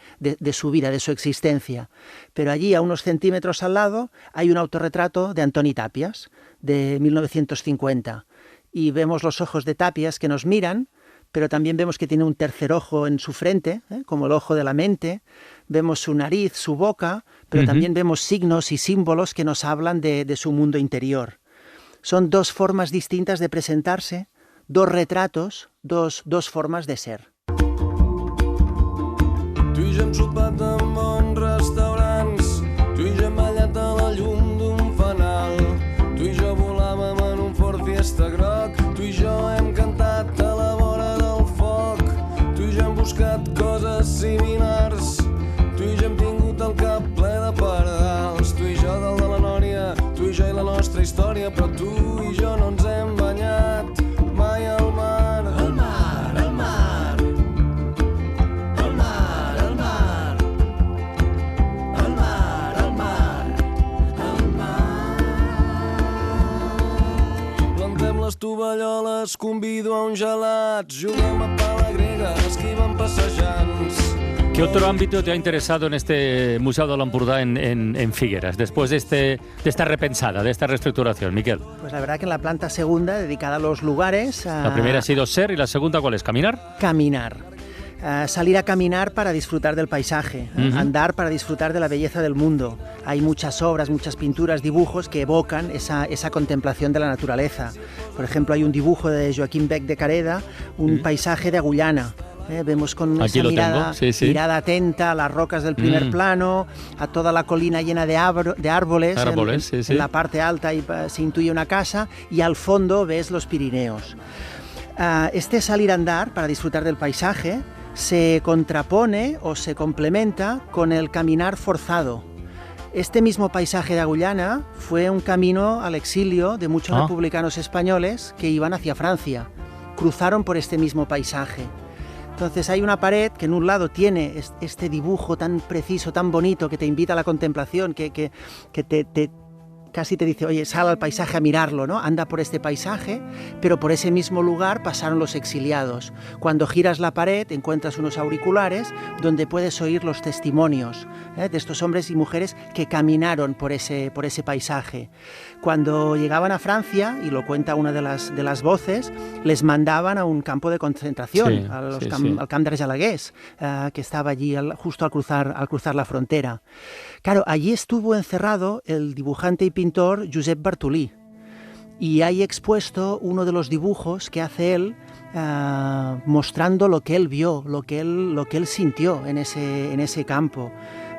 su vida, de su existencia. Pero allí, a unos centímetros al lado, hay un autorretrato de Antoni Tàpies, de 1950. Y vemos los ojos de Tàpies que nos miran, pero también vemos que tiene un tercer ojo en su frente, como el ojo de la mente. Vemos su nariz, su boca, pero también vemos signos y símbolos que nos hablan de su mundo interior. Son 2 formas distintas de presentarse, 2 retratos, dos formas de ser. Tu i jo hem sopat en bons restaurants, tu i jo hem ballat a la llum d'un fanal, tu i jo volàvem en un Ford Fiesta groc, tu i jo hem cantat a la vora del foc, tu i jo hem buscat coses similars, tu i jo hem tingut el cap ple de pardals, tu i jo dalt de la Nòria, tu i jo i la nostra història, però tu i jo no ens hem banyat mai al mar. Al mar, al mar. Al mar, al mar. Al mar, al mar. Al mar. Plantem les tovalloles, convido a un gelat, juguem a pala grega, esquivem passejants. ¿Qué otro ámbito te ha interesado en este Museu de l'Empordà en Figueras, después de esta repensada, de esta reestructuración, Miquel? Pues la verdad que en la planta segunda, dedicada a los lugares... La primera ha sido ser, ¿y la segunda cuál es? ¿Caminar? Caminar. Salir a caminar para disfrutar del paisaje, andar para disfrutar de la belleza del mundo. Hay muchas obras, muchas pinturas, dibujos que evocan esa contemplación de la naturaleza. Por ejemplo, hay un dibujo de Joaquim Bec de Careda, un paisaje de Agullana. Vemos con esa mirada atenta a las rocas del primer plano, a toda la colina llena de árboles en la parte alta y se intuye una casa, y al fondo ves los Pirineos. Este salir a andar para disfrutar del paisaje se contrapone o se complementa con el caminar forzado. Este mismo paisaje de Agullana fue un camino al exilio de muchos republicanos españoles que iban hacia Francia. Cruzaron por este mismo paisaje. Entonces hay una pared que en un lado tiene este dibujo tan preciso, tan bonito, que te invita a la contemplación, que casi te dice, oye, sal al paisaje a mirarlo, ¿no? Anda por este paisaje, pero por ese mismo lugar pasaron los exiliados. Cuando giras la pared encuentras unos auriculares donde puedes oír los testimonios de estos hombres y mujeres que caminaron por ese paisaje. Cuando llegaban a Francia, y lo cuenta una de las voces, les mandaban a un campo de concentración, al Camp d'Argelagués, que estaba allí justo al cruzar la frontera. Claro, allí estuvo encerrado el dibujante y pintor Josep Bartolí, y hay expuesto uno de los dibujos que hace él, mostrando lo que él vio, lo que él sintió en ese campo.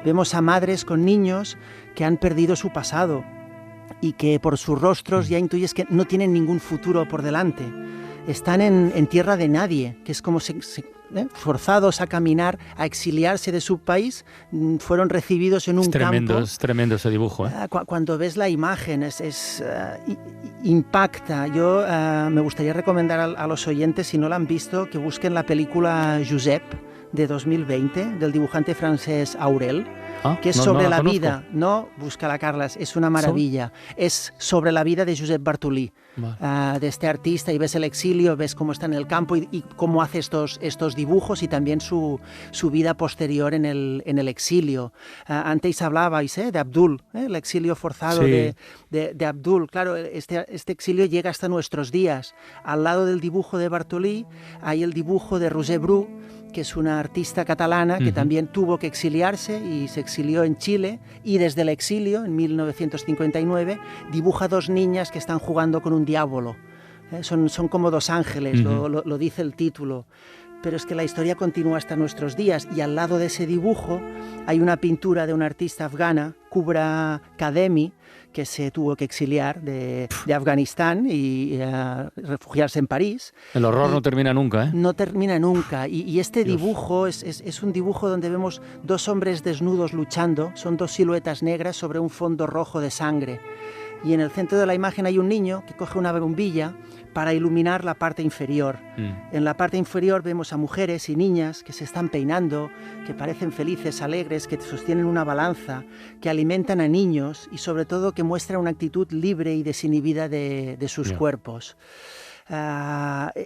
Vemos a madres con niños que han perdido su pasado y que por sus rostros ya intuyes que no tienen ningún futuro por delante. Están en tierra de nadie, que es como forzados a caminar, a exiliarse de su país, fueron recibidos en un campo. Es tremendo ese dibujo. Cuando ves la imagen, impacta. Yo me gustaría recomendar a los oyentes, si no la han visto, que busquen la película Josep, de 2020, del dibujante francés Aurel, que es sobre la vida. No, búscala, Carlas, es una maravilla. Es sobre la vida de Josep Bartolí, de este artista, y ves el exilio, ves cómo está en el campo y cómo hace estos dibujos, y también su vida posterior en el exilio. Antes hablabais de Abdul, el exilio forzado de Abdul. Claro, este exilio llega hasta nuestros días. Al lado del dibujo de Bartolí hay el dibujo de Roger Bru, que es una artista catalana que también tuvo que exiliarse y se exilió en Chile, y desde el exilio, en 1959, dibuja dos niñas que están jugando con un diablo. Son como dos ángeles, lo dice el título. Pero es que la historia continúa hasta nuestros días, y al lado de ese dibujo hay una pintura de una artista afgana, Kubra Kademi, que se tuvo que exiliar de Afganistán y refugiarse en París. El horror no termina nunca, ¿eh? No termina nunca. Y este dibujo es un dibujo donde vemos dos hombres desnudos luchando. Son dos siluetas negras sobre un fondo rojo de sangre. Y en el centro de la imagen hay un niño que coge una bombilla para iluminar la parte inferior. En la parte inferior vemos a mujeres y niñas que se están peinando, que parecen felices, alegres, que sostienen una balanza, que alimentan a niños y sobre todo que muestran una actitud libre y desinhibida de sus cuerpos.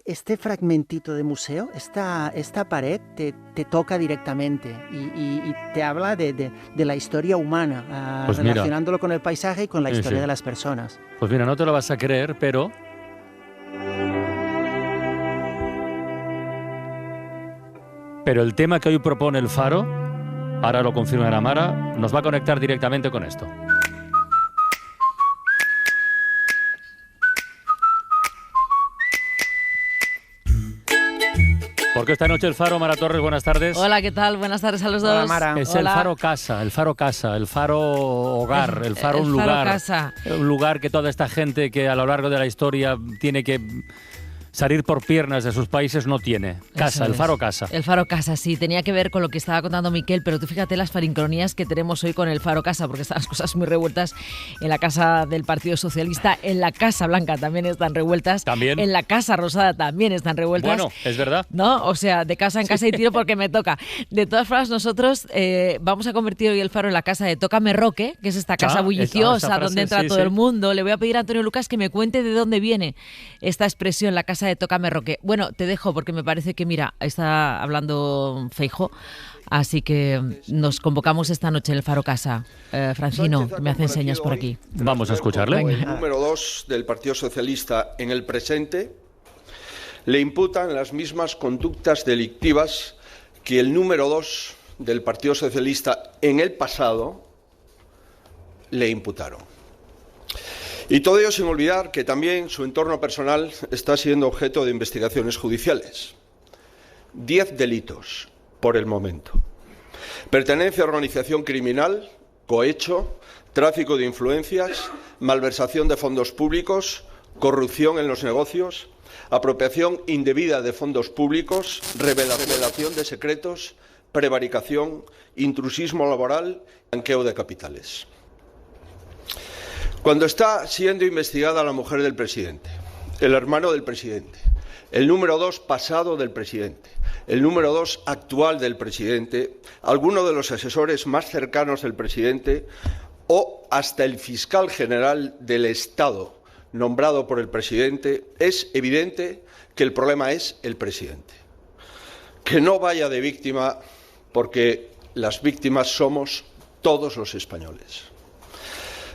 Este fragmentito de museo, esta pared te toca directamente y te habla de la historia humana, pues relacionándolo con el paisaje y con la historia de las personas. Pues mira, no te lo vas a creer, pero el tema que hoy propone el Faro, ahora lo confirmará Mara, nos va a conectar directamente con esto. Porque esta noche el Faro, Mara Torres, buenas tardes. Hola, ¿qué tal? Buenas tardes a los dos. Hola, Mara. Es el Faro Casa, el Faro Casa, el Faro Hogar, el Faro un lugar. Casa. Un lugar que toda esta gente que a lo largo de la historia tiene que salir por piernas de sus países no tiene. Casa, el Faro Casa. El Faro Casa, sí. Tenía que ver con lo que estaba contando Miquel, pero tú fíjate las farincronías que tenemos hoy con el Faro Casa, porque están las cosas muy revueltas en la Casa del Partido Socialista, en la Casa Blanca también están revueltas. ¿También? En la Casa Rosada también están revueltas. Bueno, es verdad. ¿No? O sea, de casa en casa y tiro porque me toca. De todas formas, nosotros vamos a convertir hoy el Faro en la casa de Tócame Roque, que es esta casa bulliciosa frase, donde entra todo el mundo. Le voy a pedir a Antonio Lucas que me cuente de dónde viene esta expresión, la casa de Tócame Roque. Bueno, te dejo porque me parece que, mira, está hablando Feijóo, así que nos convocamos esta noche en el Faro Casa. Francino, me hacen señas por aquí. Vamos a escucharle. El número 2 del Partido Socialista en el presente le imputan las mismas conductas delictivas que el número 2 del Partido Socialista en el pasado le imputaron. Y todo ello sin olvidar que también su entorno personal está siendo objeto de investigaciones judiciales. 10 delitos por el momento. Pertenencia a organización criminal, cohecho, tráfico de influencias, malversación de fondos públicos, corrupción en los negocios, apropiación indebida de fondos públicos, revelación de secretos, prevaricación, intrusismo laboral, blanqueo de capitales. Cuando está siendo investigada la mujer del presidente, el hermano del presidente, el número 2 pasado del presidente, el número 2 actual del presidente, alguno de los asesores más cercanos del presidente o hasta el fiscal general del Estado nombrado por el presidente, es evidente que el problema es el presidente. Que no vaya de víctima, porque las víctimas somos todos los españoles.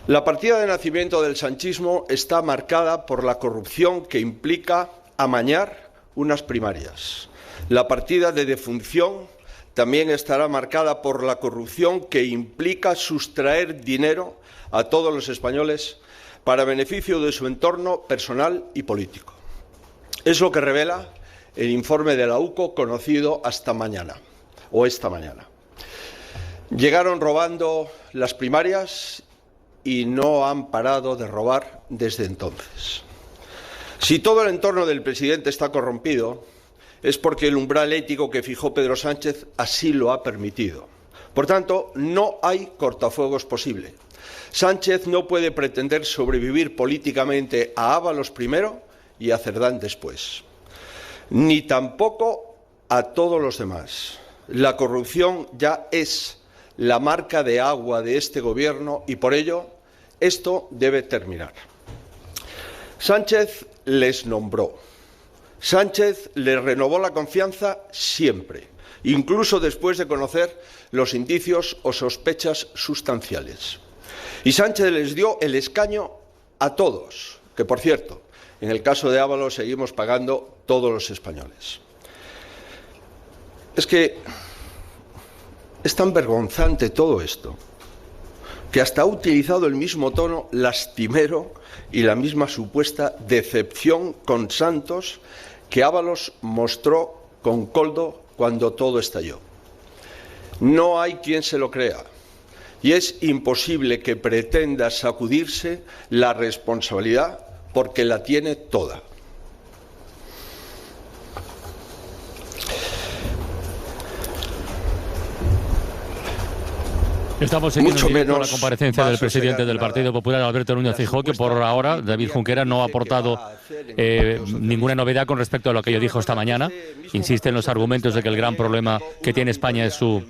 La partida de nacimiento del sanchismo está marcada por la corrupción que implica amañar unas primarias. La partida de defunción también estará marcada por la corrupción que implica sustraer dinero a todos los españoles para beneficio de su entorno personal y político. Es lo que revela el informe de la UCO conocido hasta mañana, o esta mañana. Llegaron robando las primarias y no han parado de robar desde entonces. Si todo el entorno del presidente está corrompido, es porque el umbral ético que fijó Pedro Sánchez así lo ha permitido. Por tanto, no hay cortafuegos posible. Sánchez no puede pretender sobrevivir políticamente a Ábalos primero y a Cerdán después, ni tampoco a todos los demás. La corrupción ya es la marca de agua de este gobierno y por ello esto debe terminar. Sánchez les nombró. Sánchez les renovó la confianza siempre, incluso después de conocer los indicios o sospechas sustanciales. Y Sánchez les dio el escaño a todos, que por cierto, en el caso de Ábalos seguimos pagando todos los españoles. Es que es tan vergonzante todo esto, que hasta ha utilizado el mismo tono lastimero y la misma supuesta decepción con Santos que Ábalos mostró con Koldo cuando todo estalló. No hay quien se lo crea y es imposible que pretenda sacudirse la responsabilidad porque la tiene toda. Estamos siguiendo la comparecencia del presidente del Partido Popular, Alberto Núñez Feijóo, que por ahora David Junqueras no ha aportado ninguna novedad con respecto a lo que yo dijo esta mañana. Insiste en los argumentos de que el gran problema que tiene España es su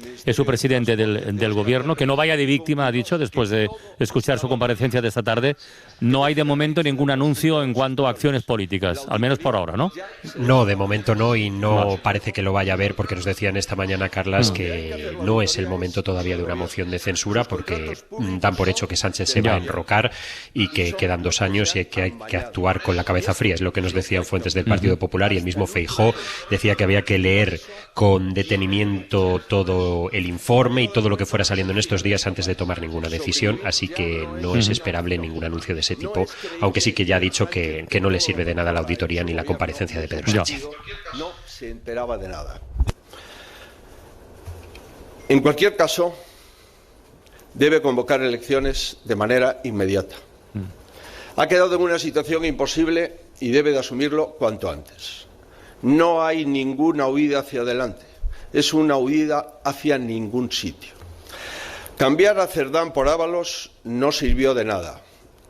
presidente del gobierno. Que no vaya de víctima, ha dicho, después de escuchar su comparecencia de esta tarde. No hay de momento ningún anuncio en cuanto a acciones políticas, al menos por ahora, ¿no? No, de momento no, y no parece que lo vaya a ver, porque nos decían esta mañana, Carlas, que no es el momento todavía de una moción de censura, porque dan por hecho que Sánchez se va a enrocar y que quedan 2 años y que hay que actuar con la cabeza fría. Es lo que nos decían fuentes del Partido Popular, y el mismo Feijóo decía que había que leer con detenimiento todo el informe y todo lo que fuera saliendo en estos días antes de tomar ninguna decisión, así que no es esperable ningún anuncio de ese tipo, aunque sí que ya ha dicho que no le sirve de nada la auditoría ni la comparecencia de Pedro Sánchez. No se enteraba de nada. En cualquier caso, debe convocar elecciones de manera inmediata. Ha quedado en una situación imposible y debe de asumirlo cuanto antes. No hay ninguna huida hacia adelante, es una huida hacia ningún sitio. Cambiar a Cerdán por Ábalos no sirvió de nada.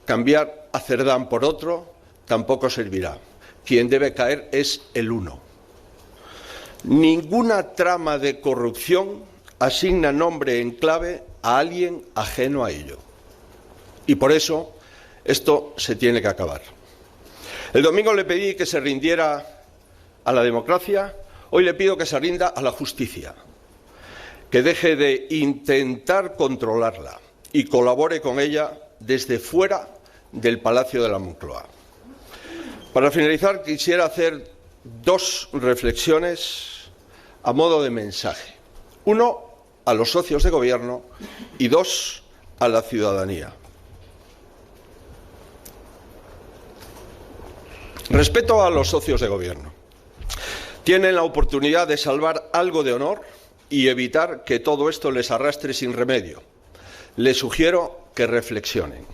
Cambiar a Cerdán por otro tampoco servirá. Quien debe caer es el uno. Ninguna trama de corrupción asigna nombre en clave a alguien ajeno a ello. Y por eso esto se tiene que acabar. El domingo le pedí que se rindiera a la democracia, hoy le pido que se rinda a la justicia, que deje de intentar controlarla y colabore con ella desde fuera del Palacio de la Moncloa. Para finalizar, quisiera hacer 2 reflexiones a modo de mensaje. 1, a los socios de gobierno y 2, a la ciudadanía. Respeto a los socios de gobierno. Tienen la oportunidad de salvar algo de honor y evitar que todo esto les arrastre sin remedio. Les sugiero que reflexionen.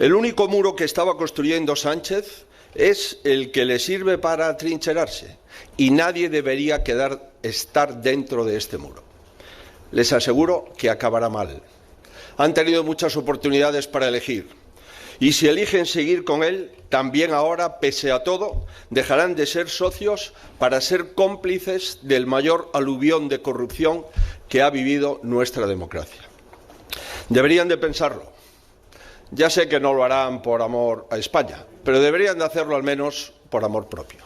El único muro que estaba construyendo Sánchez es el que le sirve para atrincherarse y nadie debería estar dentro de este muro. Les aseguro que acabará mal. Han tenido muchas oportunidades para elegir y si eligen seguir con él, también ahora, pese a todo, dejarán de ser socios para ser cómplices del mayor aluvión de corrupción que ha vivido nuestra democracia. Deberían de pensarlo. Ya sé que no lo harán por amor a España, pero deberían de hacerlo al menos por amor propio.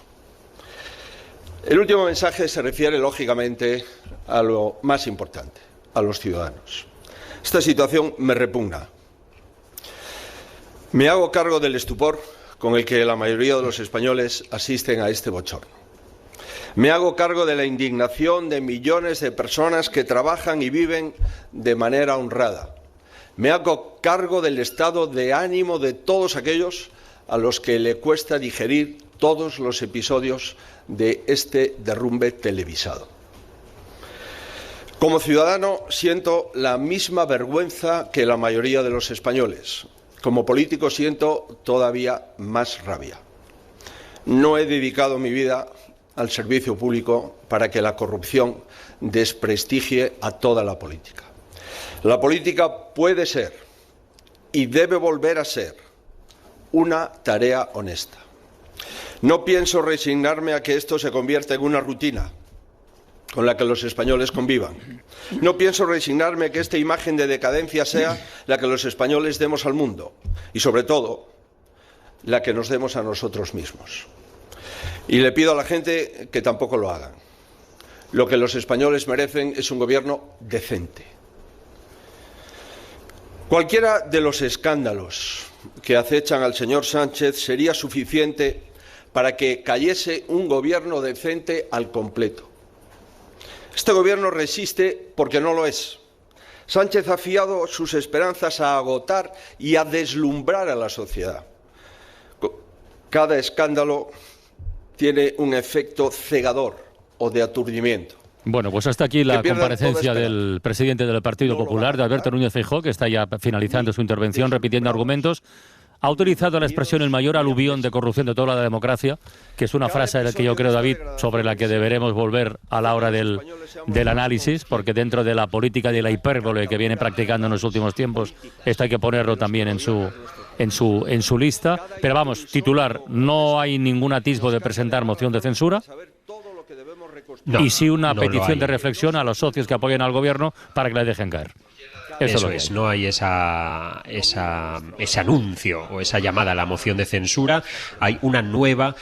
El último mensaje se refiere, lógicamente, a lo más importante, a los ciudadanos. Esta situación me repugna. Me hago cargo del estupor con el que la mayoría de los españoles asisten a este bochorno. Me hago cargo de la indignación de millones de personas que trabajan y viven de manera honrada. Me hago cargo del estado de ánimo de todos aquellos a los que le cuesta digerir todos los episodios de este derrumbe televisado. Como ciudadano siento la misma vergüenza que la mayoría de los españoles. Como político siento todavía más rabia. No he dedicado mi vida al servicio público para que la corrupción desprestigie a toda la política. La política puede ser y debe volver a ser una tarea honesta. No pienso resignarme a que esto se convierta en una rutina con la que los españoles convivan. No pienso resignarme a que esta imagen de decadencia sea la que los españoles demos al mundo y, sobre todo, la que nos demos a nosotros mismos. Y le pido a la gente que tampoco lo hagan. Lo que los españoles merecen es un gobierno decente. Cualquiera de los escándalos que acechan al señor Sánchez sería suficiente para que cayese un gobierno decente al completo. Este gobierno resiste porque no lo es. Sánchez ha fiado sus esperanzas a agotar y a deslumbrar a la sociedad. Cada escándalo tiene un efecto cegador o de aturdimiento. Bueno, pues hasta aquí la comparecencia del presidente del Partido Popular, de Alberto Núñez Feijóo, que está ya finalizando su intervención, repitiendo argumentos. Ha utilizado la expresión el mayor aluvión de corrupción de toda la democracia, que es una frase que yo creo, David, sobre la que deberemos volver a la hora del análisis, porque dentro de la política de la hipérbole que viene practicando en los últimos tiempos, esto hay que ponerlo también en su lista. Pero vamos, titular, no hay ningún atisbo de presentar moción de censura. No, y sí una petición de reflexión a los socios que apoyan al gobierno para que le dejen caer. Eso es, no hay ese anuncio o esa llamada a la moción de censura. Hay una nueva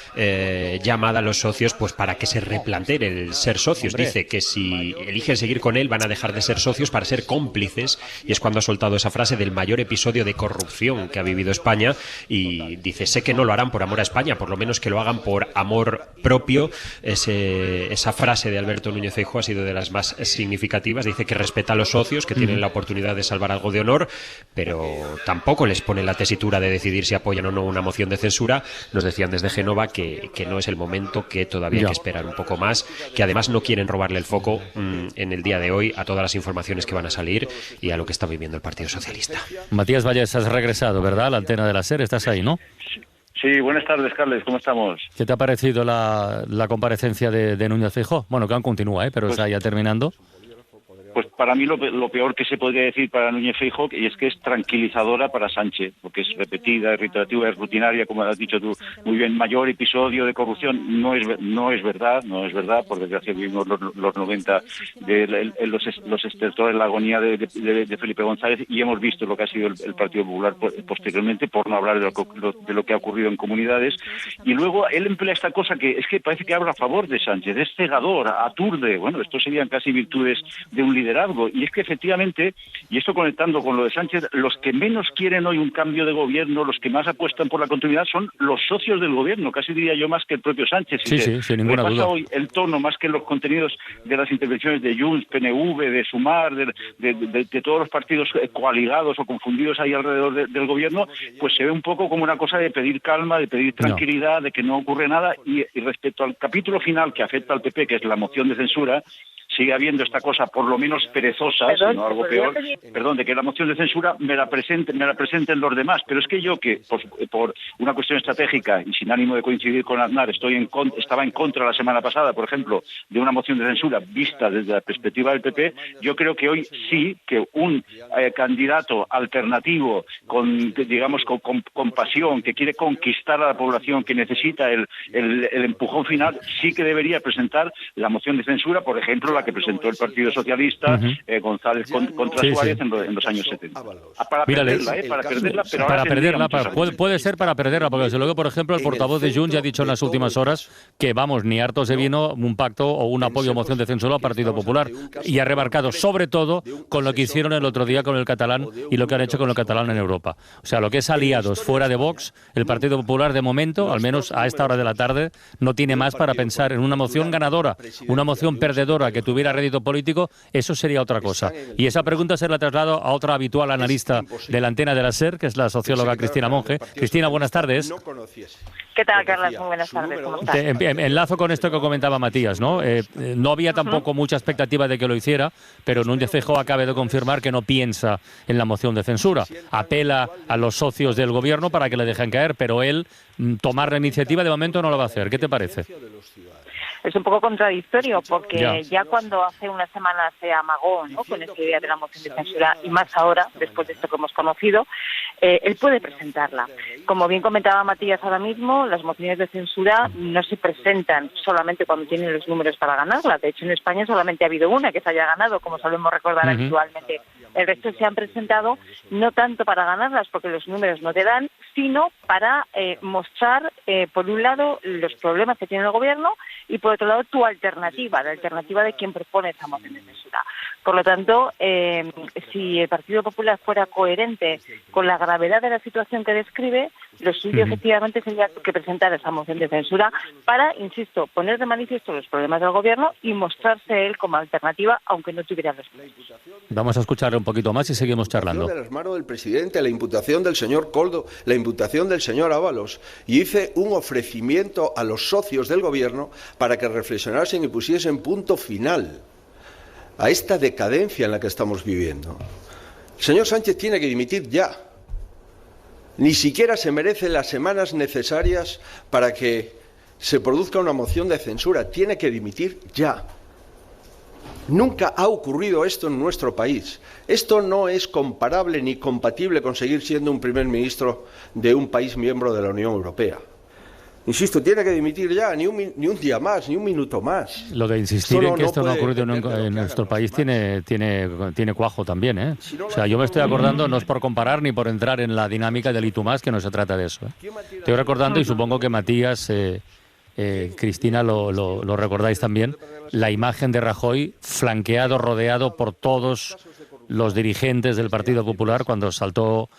llamada a los socios pues para que se replanteen el ser socios. Dice que si eligen seguir con él van a dejar de ser socios para ser cómplices, y es cuando ha soltado esa frase del mayor episodio de corrupción que ha vivido España, y dice, sé que no lo harán por amor a España, por lo menos que lo hagan por amor propio. Esa frase de Alberto Núñez Feijóo ha sido de las más significativas. Dice que respeta a los socios, que tienen la oportunidad de salvar algo de honor, pero tampoco les pone la tesitura de decidir si apoyan o no una moción de censura. Nos decían desde Génova que no es el momento, que todavía hay que esperar un poco más, que además no quieren robarle el foco en el día de hoy a todas las informaciones que van a salir y a lo que está viviendo el Partido Socialista. Matías Valles, has regresado, ¿verdad? A la antena de la SER, estás ahí, ¿no? Sí, buenas tardes, Carles, ¿cómo estamos? ¿Qué te ha parecido la comparecencia de Núñez Feijóo? Bueno, que aún continúa, pero está ya terminando. Pues para mí lo peor que se podría decir para Núñez Feijóo y es que es tranquilizadora para Sánchez, porque es repetida, es reiterativa, es rutinaria, como has dicho tú muy bien. Mayor episodio de corrupción no es verdad, por desgracia vivimos los 90 de los estertores, la agonía de Felipe González, y hemos visto lo que ha sido el Partido Popular posteriormente, por no hablar de lo que ha ocurrido en comunidades. Y luego él emplea esta cosa que es que parece que habla a favor de Sánchez, es cegador, aturde. Bueno, esto serían casi virtudes de un líder liderazgo. Y es que efectivamente, y esto conectando con lo de Sánchez, los que menos quieren hoy un cambio de gobierno, los que más apuestan por la continuidad son los socios del gobierno, casi diría yo más que el propio Sánchez. Sí, sin ninguna duda. Hoy el tono más que los contenidos de las intervenciones de Junts, PNV, de Sumar, de todos los partidos coaligados o confundidos ahí alrededor del gobierno, pues se ve un poco como una cosa de pedir calma, de pedir tranquilidad, de que no ocurre nada. Y respecto al capítulo final que afecta al PP, que es la moción de censura, sigue habiendo esta cosa por lo menos perezosa, sino algo peor, de que la moción de censura me la presenten los demás. Pero es que yo, que por una cuestión estratégica y sin ánimo de coincidir con Aznar, estaba en contra la semana pasada, por ejemplo, de una moción de censura vista desde la perspectiva del PP, yo creo que hoy sí que un candidato alternativo con pasión, que quiere conquistar a la población, que necesita el empujón final, sí que debería presentar la moción de censura, por ejemplo, la que presentó el Partido Socialista, González contra Suárez en los años 70. Para perderla, puede ser para perderla, porque desde luego, por ejemplo, el portavoz de Junts ya ha dicho en las últimas horas que, vamos, ni hartos de vino un pacto o un apoyo o moción de censura al Partido Popular, y ha remarcado sobre todo con lo que hicieron el otro día con el catalán y lo que han hecho con el catalán en Europa. O sea, lo que es aliados fuera de Vox, el Partido Popular de momento, al menos a esta hora de la tarde, no tiene más para pensar en una moción ganadora, una moción perdedora que tuviera rédito político. Eso sería otra cosa. Y esa pregunta se la traslado a otra habitual analista de la antena de la SER, que es la socióloga Cristina Monge. Cristina, buenas tardes. ¿Qué tal, Carlas? Muy buenas tardes. ¿Cómo estás? Enlazo con esto que comentaba Matías, ¿no? No había tampoco mucha expectativa de que lo hiciera, pero Núñez Feijóo acaba de confirmar que no piensa en la moción de censura. Apela a los socios del gobierno para que le dejen caer, pero él tomar la iniciativa de momento no lo va a hacer. ¿Qué te parece? Es un poco contradictorio, porque ya cuando hace una semana se amagó, ¿no?, con esta idea de la moción de censura, y más ahora, después de esto que hemos conocido, él puede presentarla. Como bien comentaba Matías ahora mismo, las mociones de censura no se presentan solamente cuando tienen los números para ganarla. De hecho, en España solamente ha habido una que se haya ganado, como solemos recordar habitualmente. El resto se han presentado no tanto para ganarlas, porque los números no te dan, sino para mostrar, por un lado, los problemas que tiene el gobierno y, por otro lado, tu alternativa, la alternativa de quien propone esa moción de censura. Por lo tanto, si el Partido Popular fuera coherente con la gravedad de la situación que describe, lo suyo efectivamente sería que presentara esa moción de censura para, insisto, poner de manifiesto los problemas del gobierno y mostrarse él como alternativa, aunque no tuviera los medios. Vamos a escuchar un poquito más y seguimos charlando. La hermano del presidente, la imputación del señor Koldo, la imputación del señor Ábalos, y hice un ofrecimiento a los socios del gobierno para que reflexionasen y pusiesen punto final a esta decadencia en la que estamos viviendo. El señor Sánchez tiene que dimitir ya. Ni siquiera se merece las semanas necesarias para que se produzca una moción de censura. Tiene que dimitir ya. Nunca ha ocurrido esto en nuestro país. Esto no es comparable ni compatible con seguir siendo un primer ministro de un país miembro de la Unión Europea. Insisto, tiene que dimitir ya, ni un día más, ni un minuto más. Lo de insistir en que esto no ha ocurrido en nuestro país tiene cuajo también, ¿eh? O sea, yo me estoy acordando, no es por comparar ni por entrar en la dinámica del y tú más, que no se trata de eso, ¿eh? Estoy recordando, y supongo que Matías, Cristina, lo recordáis también, la imagen de Rajoy flanqueado, rodeado por todos los dirigentes del Partido Popular cuando saltó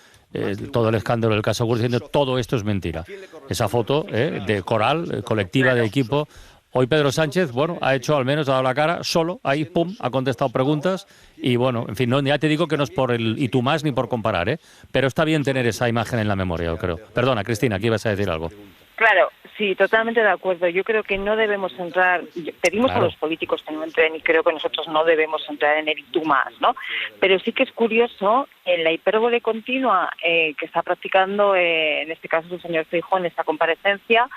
todo el escándalo del caso Gürtel, diciendo todo esto es mentira. Esa foto de coral, colectiva, de equipo. Hoy Pedro Sánchez, bueno, ha hecho, al menos ha dado la cara, solo, ahí, pum, ha contestado preguntas y, bueno, en fin, no, ya te digo que no es por el y tú más ni por comparar, pero está bien tener esa imagen en la memoria, yo creo. Perdona, Cristina, aquí ibas a decir algo. Claro, sí, totalmente de acuerdo. Yo creo que no debemos entrar, pedimos a los políticos que no entren y creo que nosotros no debemos entrar en el y tú más, ¿no? Pero sí que es curioso en la hipérbole continua que está practicando, en este caso el señor Feijóo en esta comparecencia,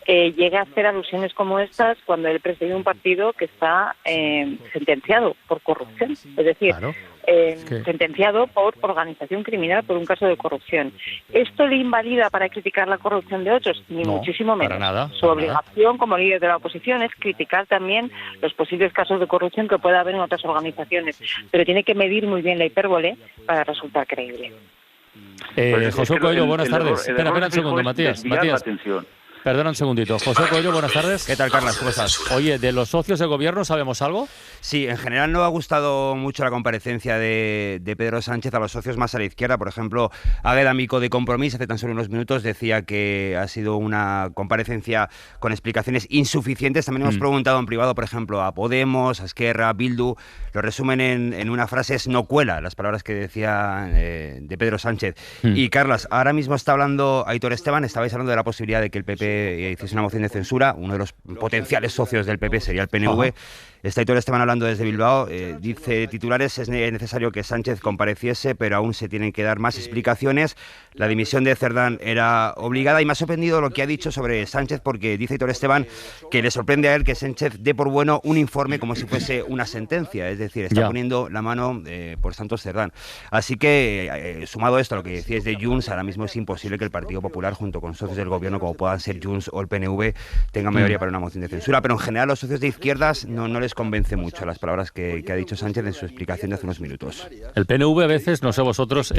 llega a hacer alusiones como estas cuando él preside un partido que está sentenciado por corrupción, es decir, sentenciado por organización criminal por un caso de corrupción. ¿Esto le invalida para criticar la corrupción de otros? Ni muchísimo menos. Para nada, Su obligación como líder de la oposición es criticar también los posibles casos de corrupción que pueda haber en otras organizaciones, pero tiene que medir muy bien la hipérbole para resultar creíble. José Coelho, buenas tardes. Espera un segundo, Matías. Perdona un segundito. José Coello, buenas tardes. ¿Qué tal, Carlas? ¿Cómo estás? Oye, ¿de los socios de gobierno sabemos algo? Sí, en general no ha gustado mucho la comparecencia de Pedro Sánchez a los socios más a la izquierda. Por ejemplo, Águeda Mico de Compromís hace tan solo unos minutos decía que ha sido una comparecencia con explicaciones insuficientes. También hemos preguntado en privado, por ejemplo, a Podemos, a Esquerra, a Bildu. Lo resumen en una frase, es no cuela, las palabras que decía de Pedro Sánchez. Y Carlas, ahora mismo está hablando Aitor Esteban, estabais hablando de la posibilidad de que el PP hiciese una moción de censura. Uno de los potenciales socios del PP sería el PNV. Ajá. Está Aitor Esteban hablando desde Bilbao, dice titulares, es necesario que Sánchez compareciese, pero aún se tienen que dar más explicaciones. La dimisión de Cerdán era obligada y me ha sorprendido lo que ha dicho sobre Sánchez, porque dice Aitor Esteban que le sorprende a él que Sánchez dé por bueno un informe como si fuese una sentencia, es decir, está poniendo la mano por Santos Cerdán. Así que, sumado esto a lo que decíais de Junts, ahora mismo es imposible que el Partido Popular, junto con socios del gobierno como puedan ser Junts o el PNV, tengan mayoría para una moción de censura, pero en general los socios de izquierdas no les convence mucho las palabras que ha dicho Sánchez en su explicación de hace unos minutos. El PNV a veces, no sé vosotros,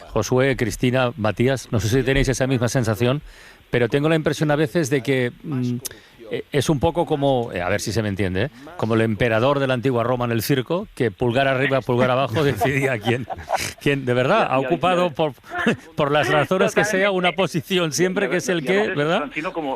Josué, Cristina, Matías, no sé si tenéis esa misma sensación, pero tengo la impresión a veces de que es un poco como, a ver si se me entiende, como el emperador de la antigua Roma en el circo, que pulgar arriba, pulgar abajo decidía quién de verdad ha ocupado por las razones que sea una posición siempre que es el que, ¿verdad? Francino, como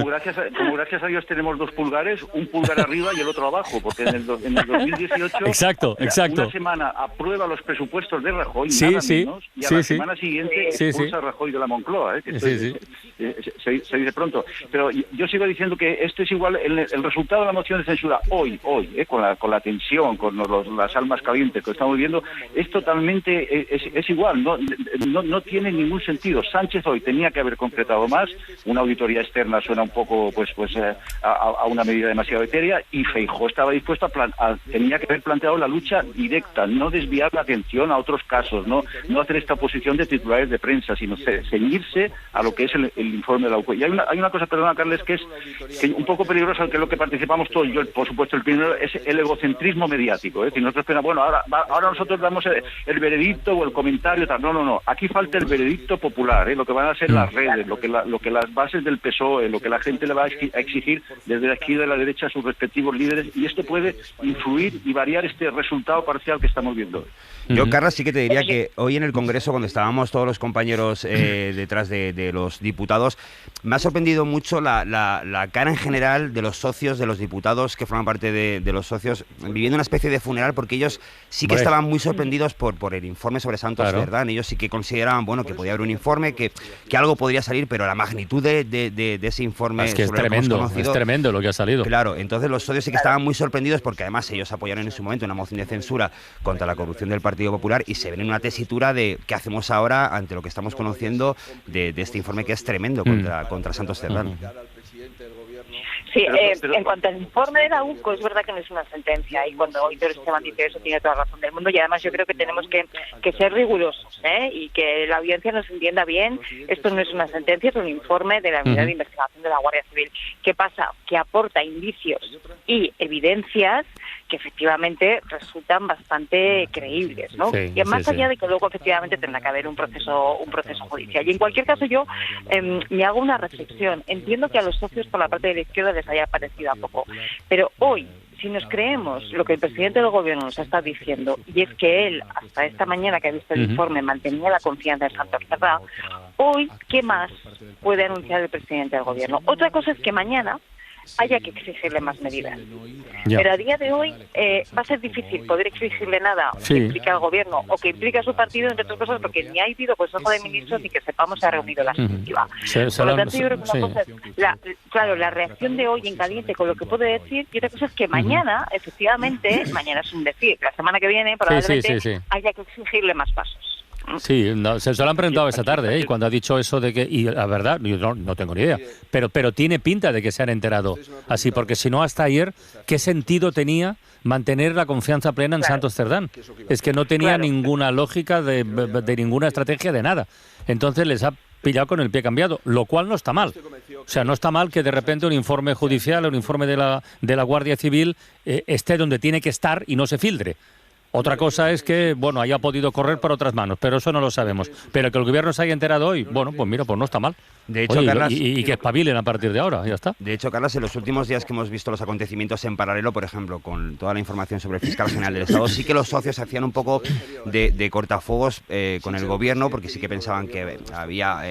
gracias a Dios tenemos dos pulgares, un pulgar arriba y el otro abajo, porque en el 2018 exacto. una semana aprueba los presupuestos de Rajoy, nada menos, y a la semana siguiente expulsa a Rajoy de la Moncloa, que se dice pronto. Pero yo sigo diciendo que esto es igual, el resultado de la moción de censura hoy, con la tensión, con las almas calientes que estamos viendo, es totalmente, es igual, no tiene ningún sentido. Sánchez hoy tenía que haber concretado más, una auditoría externa suena un poco a una medida demasiado etérea, y Feijóo estaba dispuesto tenía que haber planteado la lucha directa, no desviar la atención a otros casos, no hacer esta posición de titulares de prensa, sino ceñirse a lo que es el informe de la UCO. Y hay una cosa, perdona Carles, que es un poco peligrosa, que es lo que participamos todos, yo por supuesto el primero, es el egocentrismo mediático, que nosotros pensamos, bueno, ahora nosotros damos el veredicto o el comentario, tal. No, aquí falta el veredicto popular, lo que van a ser las redes, lo que las bases del PSOE, lo que la gente le va a exigir desde aquí de la derecha a sus respectivos líderes, y esto puede influir y variar este resultado parcial que estamos viendo. Yo, Carlos, sí que te diría que hoy en el Congreso, cuando estábamos todos los compañeros detrás de los diputados, me ha sorprendido mucho la cara en general de los socios, de los diputados que forman parte de los socios, viviendo una especie de funeral, porque ellos sí que estaban muy sorprendidos por el informe sobre Santos Cerdán. Ellos sí que consideraban, bueno, que podía haber un informe, que algo podría salir, pero la magnitud de ese informe... Es que es tremendo lo que ha salido. Claro, entonces los socios sí que estaban muy sorprendidos, porque además ellos apoyaron en su momento una moción de censura contra la corrupción del Partido Popular, y se ven en una tesitura de qué hacemos ahora ante lo que estamos conociendo de este informe, que es tremendo contra Santos Cerdán. Sí, en cuanto al informe de la UCO, es verdad que no es una sentencia, y cuando Aitor Esteban dice eso tiene toda la razón del mundo, y además yo creo que tenemos que ser rigurosos, y que la audiencia nos entienda bien. Esto no es una sentencia, es un informe de la Unidad de Investigación de la Guardia Civil. ¿Qué pasa? Que aporta indicios y evidencias que efectivamente resultan bastante creíbles, ¿no? Y más allá de que luego efectivamente tendrá que haber un proceso judicial. Y en cualquier caso yo me hago una reflexión. Entiendo que a los socios por la parte de la izquierda les haya parecido a poco, pero hoy, si nos creemos lo que el presidente del gobierno nos está diciendo, y es que él, hasta esta mañana que ha visto el informe, mantenía la confianza en Santos Cerdán, hoy, ¿qué más puede anunciar el presidente del gobierno? Otra cosa es que mañana haya que exigirle más medidas. Pero a día de hoy va a ser difícil poder exigirle nada que implique al gobierno o que implique a su partido, entre otras cosas, porque ni ha habido Consejo de Ministros ni que sepamos se ha reunido la ejecutiva. Por lo tanto, yo creo que una cosa es la reacción de hoy en caliente con lo que puede decir, y otra cosa es que mañana, efectivamente, mañana es un decir, la semana que viene probablemente haya que exigirle más pasos. Sí, se lo han preguntado esta tarde, y cuando ha dicho eso de que, y la verdad, yo no tengo ni idea, pero tiene pinta de que se han enterado así, porque si no, hasta ayer, ¿qué sentido tenía mantener la confianza plena en Santos Cerdán? Es que no tenía ninguna lógica de ninguna estrategia de nada. Entonces les ha pillado con el pie cambiado, lo cual no está mal. O sea, no está mal que de repente un informe judicial, un informe de la Guardia Civil esté donde tiene que estar y no se filtre. Otra cosa es que, bueno, haya podido correr por otras manos, pero eso no lo sabemos. Pero que el gobierno se haya enterado hoy, bueno, pues mira, pues no está mal. De hecho, Carlas, y que espabilen a partir de ahora, ya está. De hecho, Carlas, en los últimos días que hemos visto los acontecimientos en paralelo, por ejemplo, con toda la información sobre el fiscal general del Estado, sí que los socios hacían un poco de cortafuegos con el gobierno, porque sí que pensaban que había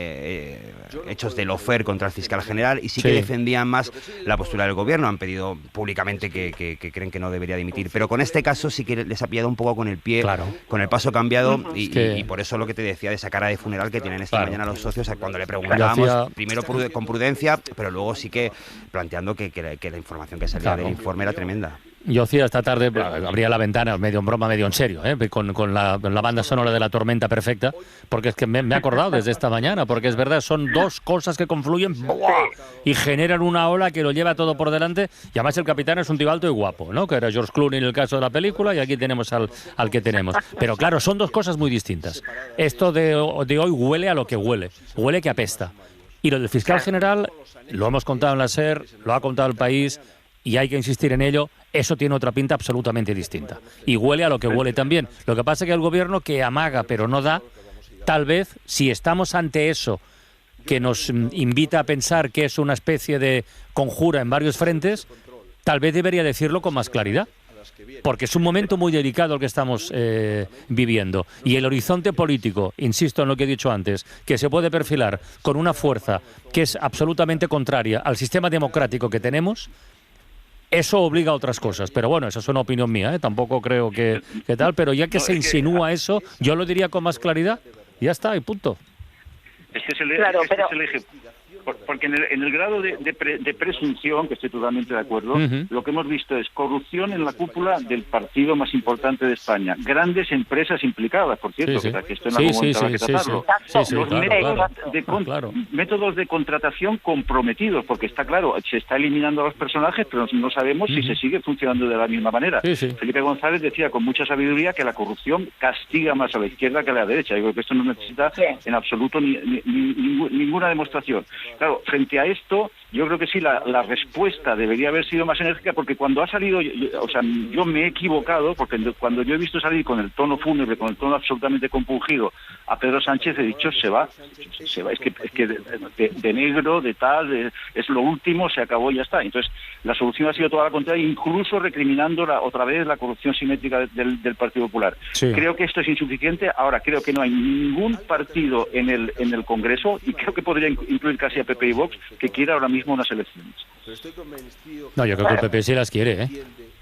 hechos de lofer contra el fiscal general y sí que defendían más la postura del gobierno. Han pedido públicamente que creen que no debería dimitir. Pero con este caso sí que les ha pillado un poco con el pie, con el paso cambiado y por eso lo que te decía de esa cara de funeral que tienen esta mañana los socios cuando le preguntábamos. Primero con prudencia, pero luego sí que planteando que la información que salía del informe era tremenda. Yo hacía esta tarde, abría la ventana, medio en broma, medio en serio, con la banda sonora de La Tormenta Perfecta, porque es que me he acordado desde esta mañana, porque es verdad, son dos cosas que confluyen y generan una ola que lo lleva todo por delante, y además el capitán es un tío alto y guapo, ¿no? Que era George Clooney en el caso de la película, y aquí tenemos al que tenemos. Pero claro, son dos cosas muy distintas. Esto de hoy huele a lo que huele que apesta. Y lo del fiscal general, lo hemos contado en la SER, lo ha contado el País, y hay que insistir en ello, eso tiene otra pinta absolutamente distinta. Y huele a lo que huele también. Lo que pasa es que el gobierno, que amaga pero no da, tal vez, si estamos ante eso, que nos invita a pensar que es una especie de conjura en varios frentes, tal vez debería decirlo con más claridad. Porque es un momento muy delicado el que estamos viviendo. Y el horizonte político, insisto en lo que he dicho antes, que se puede perfilar con una fuerza que es absolutamente contraria al sistema democrático que tenemos, eso obliga a otras cosas. Pero bueno, esa es una opinión mía, tampoco creo que tal, pero ya que se insinúa eso, yo lo diría con más claridad, ya está, y punto. Este es el eje. Porque en el grado de presunción, que estoy totalmente de acuerdo, lo que hemos visto es corrupción en la cúpula del partido más importante de España. Grandes empresas implicadas, por cierto, que esto en algún momento hay que tratarlo. Los métodos de contratación comprometidos, porque está claro, se está eliminando a los personajes, pero no sabemos si se sigue funcionando de la misma manera. Felipe González decía con mucha sabiduría que la corrupción castiga más a la izquierda que a la derecha. Yo creo que esto no necesita en absoluto ninguna demostración. Claro, frente a esto, yo creo que sí, la respuesta debería haber sido más enérgica, porque cuando ha salido, yo me he equivocado, porque cuando yo he visto salir con el tono fúnebre, con el tono absolutamente compungido a Pedro Sánchez, he dicho, se va, es que de negro, de tal, es lo último, se acabó y ya está. Entonces, la solución ha sido toda la contraria, incluso recriminando otra vez la corrupción simétrica del Partido Popular. Creo que esto es insuficiente. Ahora, creo que no hay ningún partido en el Congreso, y creo que podría incluir casi a PP y Vox, que quiera ahora mismo unas elecciones. No, yo creo que el PP sí las quiere,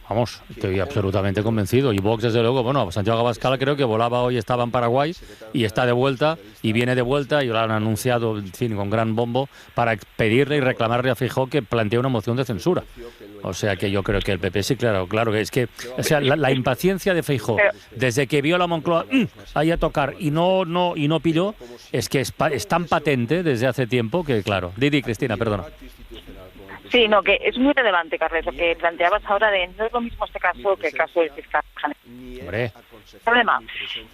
Vamos, estoy absolutamente convencido. Y Vox, desde luego, bueno, Santiago Abascal creo que volaba hoy, estaba en Paraguay y está de vuelta, y viene de vuelta, y lo han anunciado, en fin, con gran bombo, para pedirle y reclamarle a Feijóo que plantee una moción de censura. O sea que yo creo que el PP sí, claro, que es que, o sea, la impaciencia de Feijóo, desde que vio la Moncloa ahí a tocar y no pilló, es que es tan patente desde hace tiempo que, claro. Didi, Cristina, perdona. Sí, no, que es muy relevante, Carles, lo que planteabas ahora de no es lo mismo este caso que el caso del fiscal general. Hombre. Problema.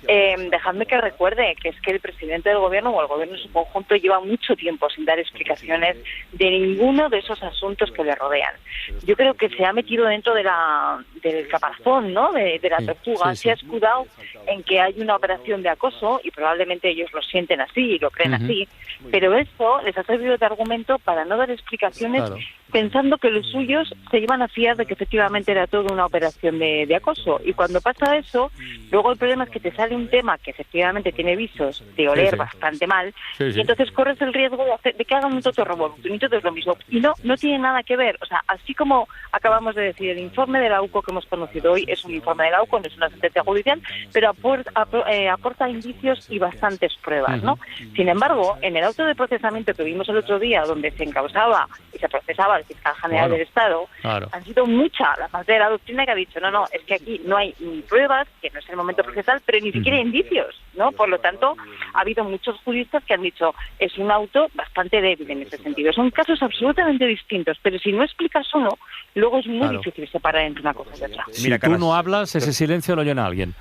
Dejadme que recuerde que es que el presidente del gobierno o el gobierno en su conjunto lleva mucho tiempo sin dar explicaciones de ninguno de esos asuntos que le rodean. Yo creo que se ha metido dentro del caparazón, ¿no? De la tortuga. Se ha escudado en que hay una operación de acoso y probablemente ellos lo sienten así y lo creen así, pero eso les ha servido de argumento para no dar explicaciones, pensando que los suyos se iban a fiar de que efectivamente era todo una operación de acoso. Y cuando pasa eso, luego el problema es que te sale un tema que efectivamente tiene visos de oler bastante mal, y entonces corres el riesgo de que hagan un toto revolución, y todo es lo mismo. Y no tiene nada que ver. O sea, así como acabamos de decir, el informe de la UCO que hemos conocido hoy es un informe de la UCO, no es una sentencia judicial, pero aporta indicios y bastantes pruebas, ¿no? Sin embargo, en el auto de procesamiento que vimos el otro día, donde se encausaba y se procesaba al fiscal general del Estado, han sido mucha la parte de la doctrina que ha dicho, no, es que aquí no hay ni pruebas, que no es el momento procesal, pero ni siquiera indicios, ¿no? Por lo tanto, ha habido muchos juristas que han dicho, es un auto bastante débil en ese sentido. Son casos absolutamente distintos, pero si no explicas uno, luego es muy difícil separar entre una cosa y otra. Si tú no hablas, ese silencio lo llena alguien.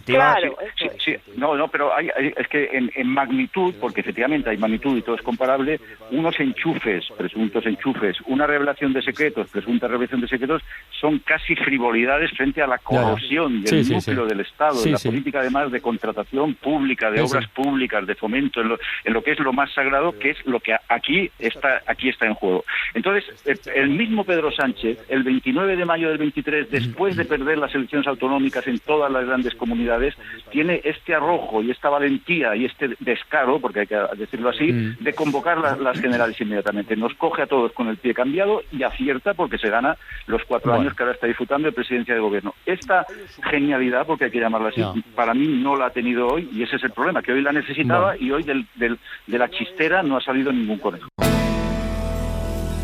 Claro. Sí. No, pero es que en magnitud, porque efectivamente hay magnitud y todo es comparable, unos enchufes, presuntos enchufes, una revelación de secretos, presunta revelación de secretos, son casi frivolidades frente a la corrosión del núcleo del Estado, en la política además de contratación pública, de obras públicas, de fomento, en lo que es lo más sagrado, que es lo que aquí está en juego. Entonces, el mismo Pedro Sánchez, el 29 de mayo del 23, después de perder las elecciones autonómicas en todas las grandes comunidades, tiene este arrojo y esta valentía y este descaro, porque hay que decirlo así, de convocar las generales inmediatamente. Nos coge a todos con el pie cambiado y acierta porque se gana los 4 años que ahora está disfrutando de presidencia de gobierno. Esta genialidad, porque hay que llamarla así, para mí no la ha tenido hoy, y ese es el problema, que hoy la necesitaba y hoy de la chistera no ha salido ningún conejo.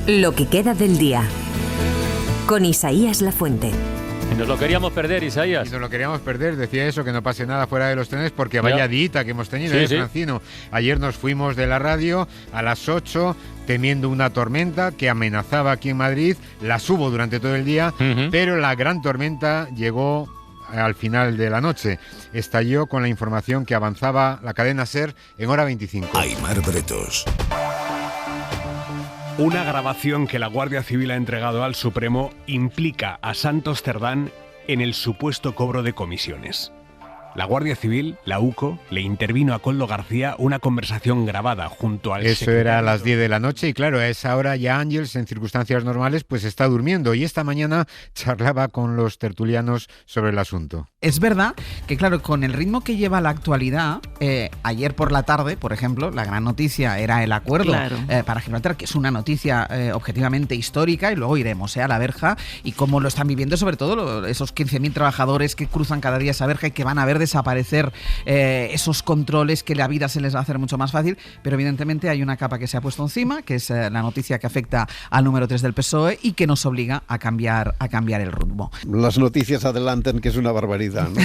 Lo que queda del día, con Isaías Lafuente. Y nos lo queríamos perder, Isaías. Y nos lo queríamos perder, decía eso, que no pase nada fuera de los trenes, porque vaya dita que hemos tenido, Francino. Ayer nos fuimos de la radio a las 8, temiendo una tormenta que amenazaba aquí en Madrid. Las hubo durante todo el día, pero la gran tormenta llegó al final de la noche. Estalló con la información que avanzaba la cadena SER en hora 25. Aimar Bretos. Una grabación que la Guardia Civil ha entregado al Supremo implica a Santos Cerdán en el supuesto cobro de comisiones. La Guardia Civil, la UCO, le intervino a Koldo García una conversación grabada junto al Eso era a las 10 de la noche y claro, a esa hora ya Ángels, en circunstancias normales, pues está durmiendo y esta mañana charlaba con los tertulianos sobre el asunto. Es verdad que, claro, con el ritmo que lleva la actualidad, ayer por la tarde, por ejemplo, la gran noticia era el acuerdo para Gibraltar, que es una noticia objetivamente histórica, y luego iremos a la verja y cómo lo están viviendo, sobre todo esos 15.000 trabajadores que cruzan cada día esa verja y que van a ver desaparecer esos controles, que la vida se les va a hacer mucho más fácil, pero evidentemente hay una capa que se ha puesto encima, que es la noticia que afecta al número 3 del PSOE y que nos obliga a cambiar el rumbo. Las noticias adelantan que es una barbaridad, ¿no?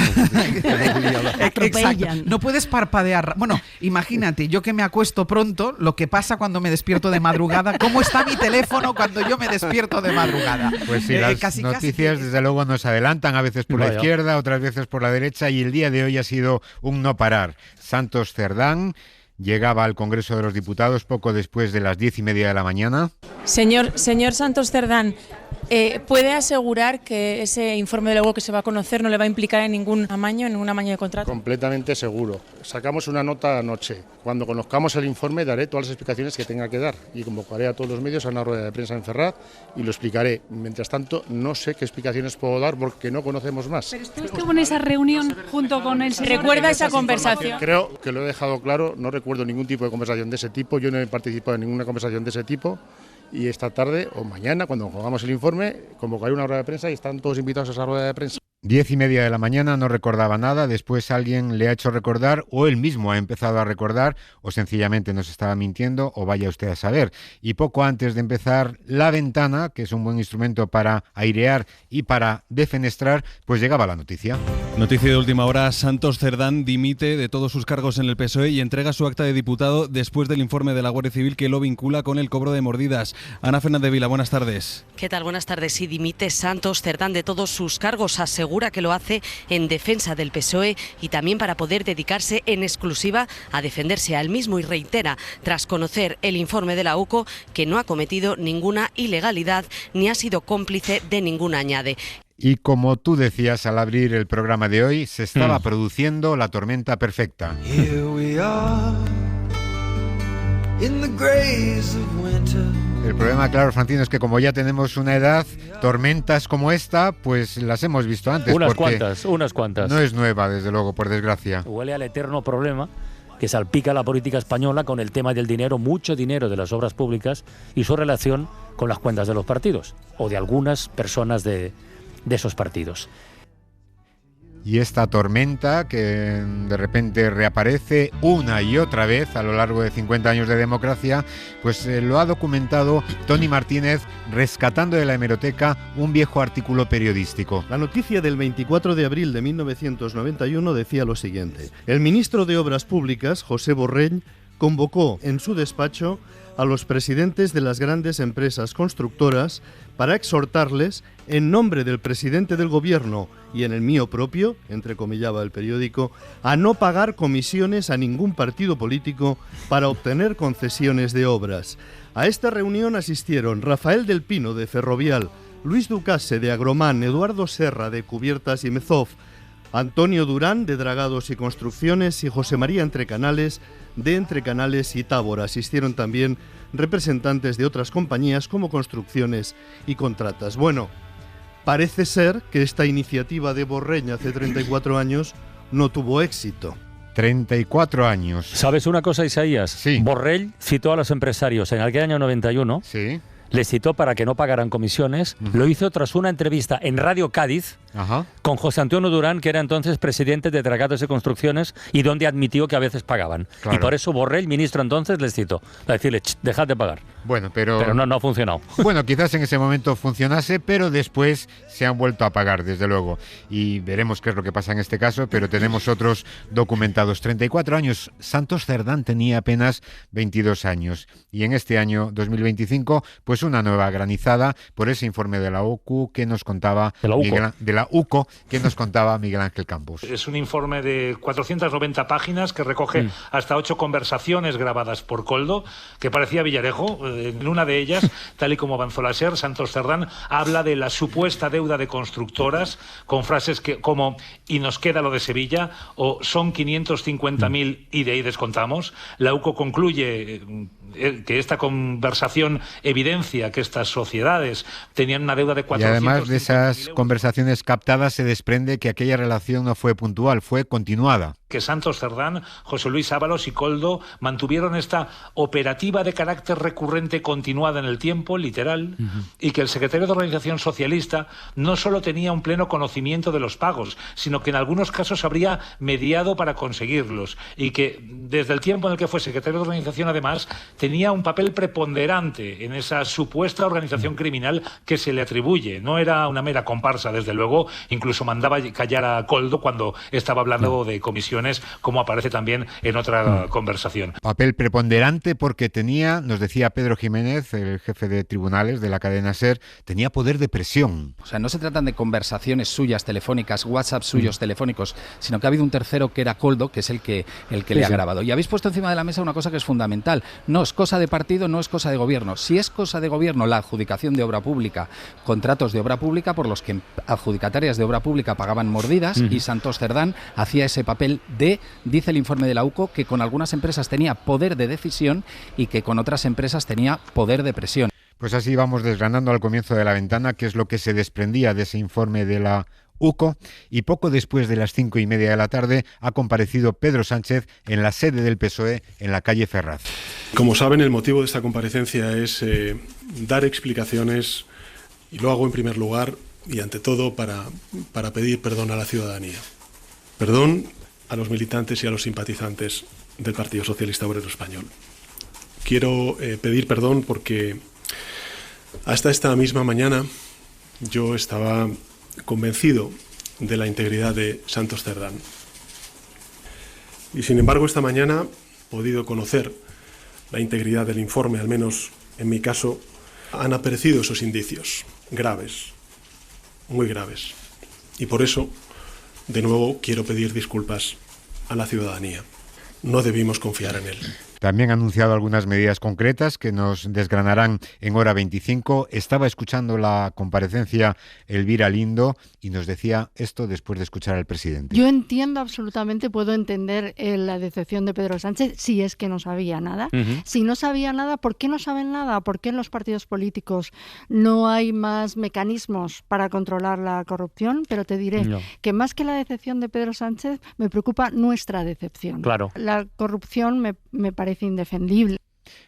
Exacto. No puedes parpadear. Bueno, imagínate, yo que me acuesto pronto, lo que pasa cuando me despierto de madrugada, ¿cómo está mi teléfono cuando yo me despierto de madrugada? Pues sí, las noticias desde luego nos adelantan, a veces por la izquierda, otras veces por la derecha, y el día de hoy ha sido un no parar. Santos Cerdán llegaba al Congreso de los Diputados poco después de las 10:30 de la mañana. Señor Santos Cerdán, ¿puede asegurar que ese informe de luego que se va a conocer no le va a implicar en ningún amaño de contrato? Completamente seguro. Sacamos una nota anoche. Cuando conozcamos el informe daré todas las explicaciones que tenga que dar y convocaré a todos los medios a una rueda de prensa en Ferraz y lo explicaré. Mientras tanto, no sé qué explicaciones puedo dar porque no conocemos más. ¿Pero estuvo en esa reunión junto con el señor? ¿Recuerda esa conversación? Creo que lo he dejado claro, no recuerdo ningún tipo de conversación de ese tipo, yo no he participado en ninguna conversación de ese tipo. Y esta tarde o mañana, cuando hagamos el informe, convocaré una rueda de prensa y están todos invitados a esa rueda de prensa. 10:30 de la mañana, no recordaba nada, después alguien le ha hecho recordar, o él mismo ha empezado a recordar, o sencillamente nos estaba mintiendo, o vaya usted a saber. Y poco antes de empezar la ventana, que es un buen instrumento para airear y para defenestrar, pues llegaba la noticia. Noticia de última hora: Santos Cerdán dimite de todos sus cargos en el PSOE y entrega su acta de diputado después del informe de la Guardia Civil que lo vincula con el cobro de mordidas. Ana Fernández Vila, buenas tardes. ¿Qué tal? Buenas tardes. Sí, dimite Santos Cerdán de todos sus cargos. Asegura que lo hace en defensa del PSOE y también para poder dedicarse en exclusiva a defenderse al mismo, y reitera, tras conocer el informe de la UCO, que no ha cometido ninguna ilegalidad ni ha sido cómplice de ninguna, añade. Y como tú decías al abrir el programa de hoy, se estaba produciendo la tormenta perfecta. Here we are, in the grace of winter. El problema, claro, Francino, es que como ya tenemos una edad, tormentas como esta, pues las hemos visto antes. Unas cuantas. No es nueva, desde luego, por desgracia. Huele al eterno problema que salpica la política española con el tema del dinero, mucho dinero de las obras públicas y su relación con las cuentas de los partidos o de algunas personas de esos partidos. Y esta tormenta que de repente reaparece una y otra vez a lo largo de 50 años de democracia, pues lo ha documentado Tony Martínez rescatando de la hemeroteca un viejo artículo periodístico. La noticia del 24 de abril de 1991 decía lo siguiente: el ministro de Obras Públicas, José Borrell, convocó en su despacho a los presidentes de las grandes empresas constructoras para exhortarles, en nombre del presidente del gobierno y en el mío propio, entrecomillaba el periódico, a no pagar comisiones a ningún partido político para obtener concesiones de obras. A esta reunión asistieron Rafael del Pino, de Ferrovial, Luis Ducase, de Agromán, Eduardo Serra, de Cubiertas y Mezov, Antonio Durán, de Dragados y Construcciones, y José María Entrecanales, de Entrecanales y Tábor. Asistieron también representantes de otras compañías como Construcciones y Contratas. Bueno, parece ser que esta iniciativa de Borrell hace 34 años no tuvo éxito. 34 años. ¿Sabes una cosa, Isaías? Sí. Borrell citó a los empresarios en aquel año 91. Sí. Les citó para que no pagaran comisiones. Lo hizo tras una entrevista en Radio Cádiz con José Antonio Durán, que era entonces presidente de Dragados y Construcciones, y donde admitió que a veces pagaban. Claro. Y por eso Borrell, ministro entonces, les citó, a decirle, dejad de pagar. Bueno, pero no ha funcionado. Bueno, quizás en ese momento funcionase, pero después se han vuelto a pagar, desde luego. Y veremos qué es lo que pasa en este caso, pero tenemos otros documentados. 34 años. Santos Cerdán tenía apenas 22 años. Y en este año 2025, pues una nueva granizada por ese informe de la UCO que nos contaba Miguel Ángel Campos. Es un informe de 490 páginas que recoge hasta 8 conversaciones grabadas por Koldo, que parecía Villarejo. En una de ellas, tal y como avanzó la SER, Santos Cerdán habla de la supuesta deuda de constructoras con frases como "y nos queda lo de Sevilla" o "son 550.000 y de ahí descontamos". La UCO concluye que esta conversación evidencia que estas sociedades tenían una deuda de 400.000 Y además de esas conversaciones captadas se desprende que aquella relación no fue puntual, fue continuada. Que Santos Cerdán, José Luis Ábalos y Koldo mantuvieron esta operativa de carácter recurrente continuada en el tiempo, literal, y que el secretario de Organización Socialista no solo tenía un pleno conocimiento de los pagos, sino que en algunos casos habría mediado para conseguirlos, y que desde el tiempo en el que fue secretario de Organización, además, tenía un papel preponderante en esa supuesta organización criminal que se le atribuye. No era una mera comparsa, desde luego, incluso mandaba callar a Koldo cuando estaba hablando de comisiones, como aparece también en otra conversación. Papel preponderante porque tenía, nos decía Pedro Jiménez, el jefe de tribunales de la cadena SER, tenía poder de presión. O sea, no se tratan de conversaciones suyas telefónicas, WhatsApp suyos telefónicos, sino que ha habido un tercero que era Koldo, que es el que le ha grabado. Y habéis puesto encima de la mesa una cosa que es fundamental. No es cosa de partido, no es cosa de gobierno. Si es cosa de gobierno la adjudicación de obra pública, contratos de obra pública por los que adjudicatarias de obra pública pagaban mordidas, y Santos Cerdán hacía ese papel dice el informe de la UCO, que con algunas empresas tenía poder de decisión y que con otras empresas tenía poder de presión. Pues así vamos desgranando al comienzo de la ventana qué es lo que se desprendía de ese informe de la UCO, y poco después de las 5:30 de la tarde ha comparecido Pedro Sánchez en la sede del PSOE en la calle Ferraz. Como saben, el motivo de esta comparecencia es dar explicaciones, y lo hago en primer lugar y ante todo para pedir perdón a la ciudadanía. Perdón a los militantes y a los simpatizantes del Partido Socialista Obrero Español. Quiero pedir perdón porque hasta esta misma mañana yo estaba convencido de la integridad de Santos Cerdán. Y sin embargo, esta mañana he podido conocer la integridad del informe, al menos en mi caso, han aparecido esos indicios graves, muy graves. Y por eso, de nuevo, quiero pedir disculpas a la ciudadanía. No debimos confiar en él. También ha anunciado algunas medidas concretas que nos desgranarán en hora 25. Estaba escuchando la comparecencia Elvira Lindo y nos decía esto después de escuchar al presidente. Yo entiendo absolutamente, puedo entender la decepción de Pedro Sánchez si es que no sabía nada. Si no sabía nada, ¿por qué no saben nada? ¿Por qué en los partidos políticos no hay más mecanismos para controlar la corrupción? Pero te diré que más que la decepción de Pedro Sánchez, me preocupa nuestra decepción. Claro. La corrupción me parece indefendible.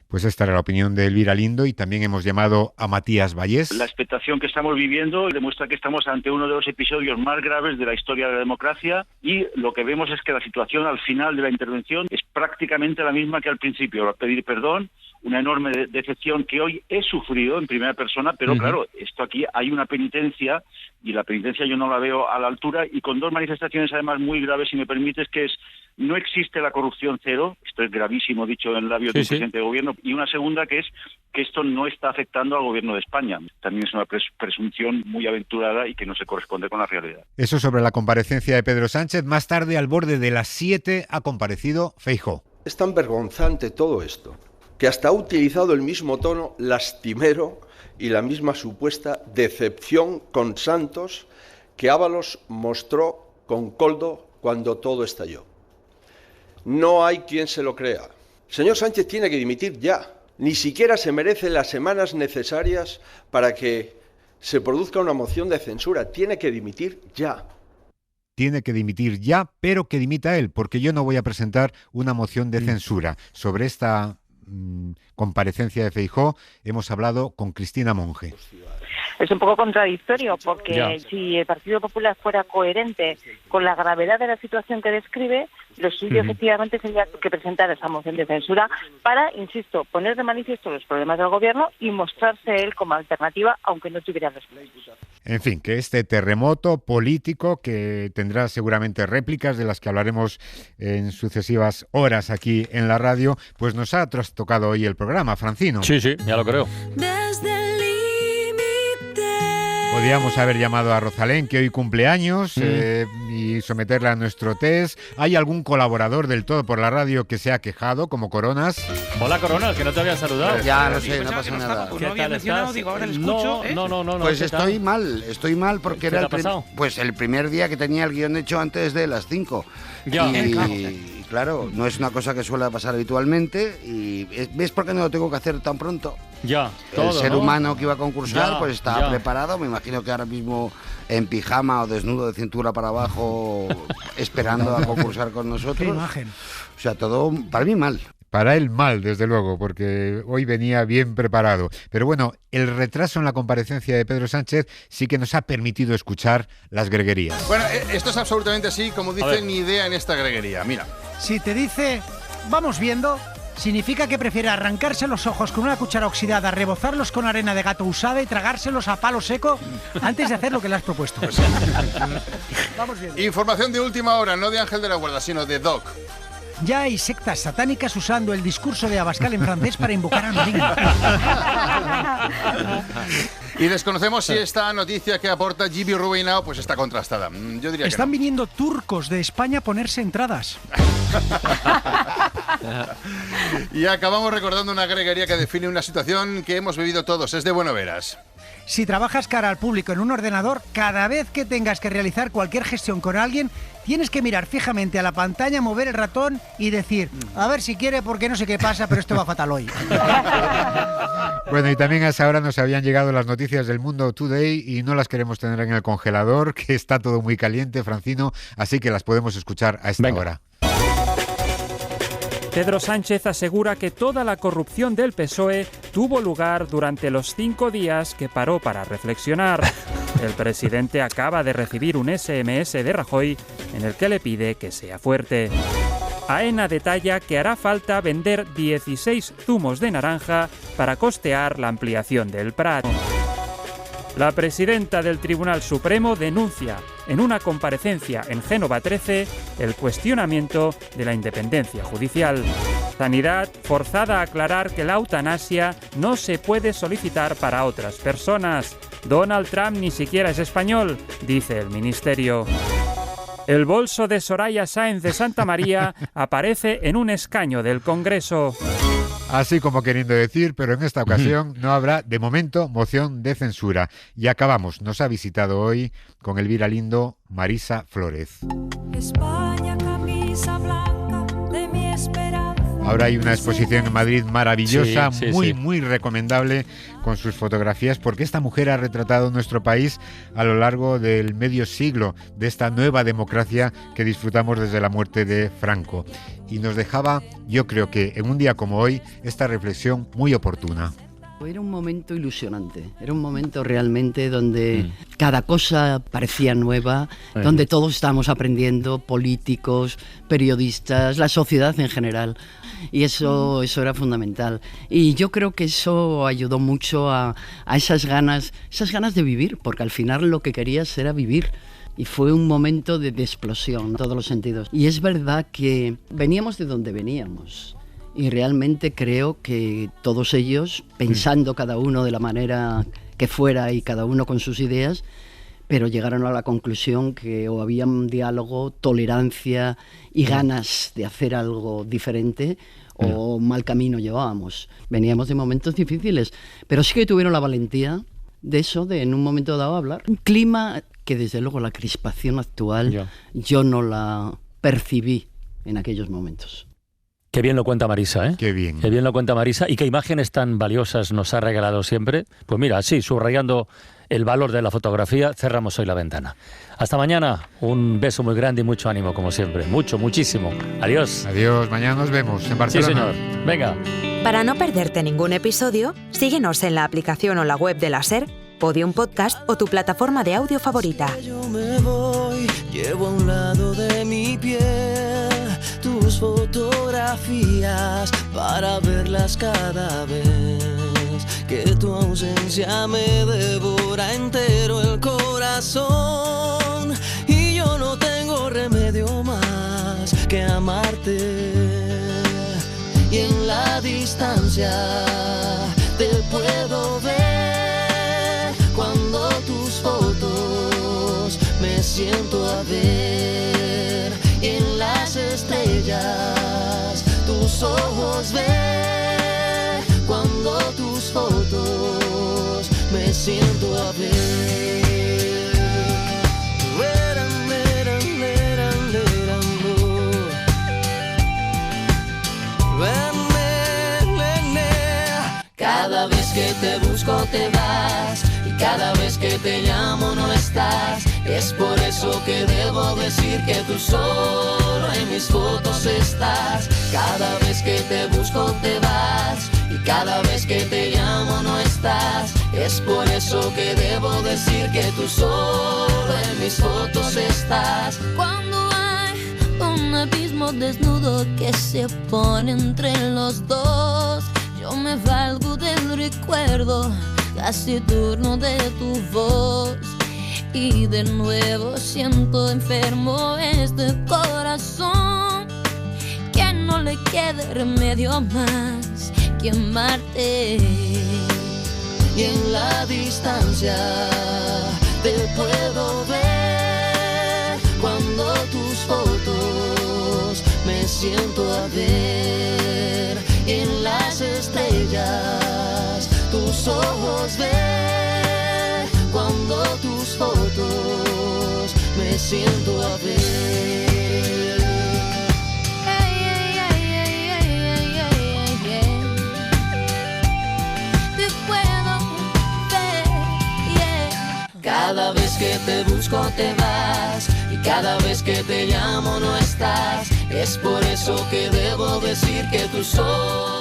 Pues esta era la opinión de Elvira Lindo, y también hemos llamado a Matías Vallés. La expectación que estamos viviendo demuestra que estamos ante uno de los episodios más graves de la historia de la democracia, y lo que vemos es que la situación al final de la intervención es prácticamente la misma que al principio. Pedir perdón, una enorme decepción que hoy he sufrido en primera persona, pero claro, esto aquí hay una penitencia, y la penitencia yo no la veo a la altura, y con dos manifestaciones además muy graves, si me permites, que es: no existe la corrupción cero, esto es gravísimo dicho en labios del presidente de gobierno, y una segunda que es que esto no está afectando al gobierno de España. También es una presunción muy aventurada y que no se corresponde con la realidad. Eso sobre la comparecencia de Pedro Sánchez. Más tarde, al borde de las 7, ha comparecido Feijóo. Es tan vergonzante todo esto que hasta ha utilizado el mismo tono lastimero y la misma supuesta decepción con Santos que Ábalos mostró con Koldo cuando todo estalló. No hay quien se lo crea. El señor Sánchez tiene que dimitir ya. Ni siquiera se merece las semanas necesarias para que se produzca una moción de censura. Tiene que dimitir ya. Tiene que dimitir ya, pero que dimita él, porque yo no voy a presentar una moción de censura. Sobre esta comparecencia de Feijóo hemos hablado con Cristina Monge. Es un poco contradictorio, porque si el Partido Popular fuera coherente con la gravedad de la situación que describe, lo suyo efectivamente sería que presentara esa moción de censura para, insisto, poner de manifiesto los problemas del gobierno y mostrarse él como alternativa, aunque no tuviera respuesta. En fin, que este terremoto político, que tendrá seguramente réplicas de las que hablaremos en sucesivas horas aquí en la radio, pues nos ha trastocado hoy el programa, Francino. Sí, ya lo creo. Podríamos haber llamado a Rosalén, que hoy cumple años, y someterla a nuestro test. ¿Hay algún colaborador del Todo por la Radio que se ha quejado, como Coronas? Hola, Coronas, que no te había saludado. Ya lo sé, no pasa nada. ¿Qué tal estás? Digo, ahora le escucho, No. Pues estoy mal porque era el primer día que tenía el guión hecho antes de las 5. Y claro, no es una cosa que suele pasar habitualmente. Y ¿ves por qué no lo tengo que hacer tan pronto? El ser humano que iba a concursar pues estaba preparado. Me imagino que ahora mismo en pijama o desnudo de cintura para abajo esperando a concursar con nosotros. Qué imagen. O sea, todo para mí mal. Para él mal, desde luego, porque hoy venía bien preparado. Pero bueno, el retraso en la comparecencia de Pedro Sánchez sí que nos ha permitido escuchar las greguerías. Bueno, esto es absolutamente así, como dice ni idea en esta greguería. Mira. Si te dice, vamos viendo, significa que prefiere arrancarse los ojos con una cuchara oxidada, rebozarlos con arena de gato usada y tragárselos a palo seco antes de hacer lo que le has propuesto. Vamos viendo. Información de última hora, no de Ángel de la Guarda, sino de Doc. Ya hay sectas satánicas usando el discurso de Abascal en francés para invocar a Norín. Y desconocemos si esta noticia que aporta Gibi Rubinao pues está contrastada. Yo diría Están que no. viniendo turcos de España a ponerse entradas. Y acabamos recordando una greguería que define una situación que hemos vivido todos. Es de Bueno Veras. Si trabajas cara al público en un ordenador, cada vez que tengas que realizar cualquier gestión con alguien, tienes que mirar fijamente a la pantalla, mover el ratón y decir, a ver si quiere, porque no sé qué pasa, pero esto va fatal hoy. Bueno, y también a esa hora nos habían llegado las noticias del Mundo Today y no las queremos tener en el congelador, que está todo muy caliente, Francino, así que las podemos escuchar a esta hora. Pedro Sánchez asegura que toda la corrupción del PSOE tuvo lugar durante los 5 días que paró para reflexionar. El presidente acaba de recibir un SMS de Rajoy en el que le pide que sea fuerte. AENA detalla que hará falta vender 16 zumos de naranja para costear la ampliación del Prat. La presidenta del Tribunal Supremo denuncia en una comparecencia en Génova 13 el cuestionamiento de la independencia judicial. Sanidad forzada a aclarar que la eutanasia no se puede solicitar para otras personas. Donald Trump ni siquiera es español, dice el ministerio. El bolso de Soraya Sáenz de Santa María aparece en un escaño del Congreso. Así como queriendo decir, pero en esta ocasión no habrá, de momento, moción de censura. Y acabamos. Nos ha visitado hoy con Elvira Lindo, Marisa Flórez. España, camisa blanca de mi esperanza. Ahora hay una exposición en Madrid maravillosa, muy recomendable, con sus fotografías, porque esta mujer ha retratado nuestro país a lo largo del medio siglo, de esta nueva democracia que disfrutamos desde la muerte de Franco. Y nos dejaba, yo creo que en un día como hoy, esta reflexión muy oportuna. Era un momento ilusionante, era un momento realmente donde cada cosa parecía nueva, donde todos estábamos aprendiendo, políticos, periodistas, la sociedad en general, y eso era fundamental. Y yo creo que eso ayudó mucho a esas ganas de vivir, porque al final lo que querías era vivir. Y fue un momento de explosión en todos los sentidos. Y es verdad que veníamos de donde veníamos. Y realmente creo que todos ellos, pensando cada uno de la manera que fuera y cada uno con sus ideas, pero llegaron a la conclusión que o había un diálogo, tolerancia y ganas de hacer algo diferente, o mal camino llevábamos. Veníamos de momentos difíciles, pero sí que tuvieron la valentía de eso, de en un momento dado hablar. Un clima que desde luego la crispación actual yo no la percibí en aquellos momentos. Qué bien lo cuenta Marisa, ¿eh? Qué bien. Qué bien lo cuenta Marisa. Y qué imágenes tan valiosas nos ha regalado siempre. Pues mira, así, subrayando el valor de la fotografía, cerramos hoy la ventana. Hasta mañana. Un beso muy grande y mucho ánimo, como siempre. Mucho, muchísimo. Adiós. Adiós. Mañana nos vemos en Barcelona. Sí, señor. Venga. Para no perderte ningún episodio, síguenos en la aplicación o la web de la SER, Podium Podcast o tu plataforma de audio favorita. Yo me voy, llevo a un lado de mi piel tus fotografías para verlas cada vez que tu ausencia me devora entero el corazón y yo no tengo remedio más que amarte y en la distancia te puedo ver cuando tus fotos me siento a ver y en las estrellas tus ojos ver cuando tus fotos me siento a ver. Cada vez que te busco te vas y cada vez que te llamo no estás. Es por eso que debo decir que tú solo en mis fotos estás. Cada vez que te busco te vas y cada vez que te llamo no estás. Es por eso que debo decir que tú solo en mis fotos estás. Cuando hay un abismo desnudo que se pone entre los dos, yo me valgo del recuerdo casi turno de tu voz. Y de nuevo siento enfermo este corazón, que no le quede remedio más que amarte. Y en la distancia te puedo ver cuando tus fotos me siento a ver. En las estrellas tus ojos ver cuando tus fotos me siento a ver. Te puedo ver, Cada vez que te busco te vas y cada vez que te llamo no estás. Es por eso que debo decir que tú solo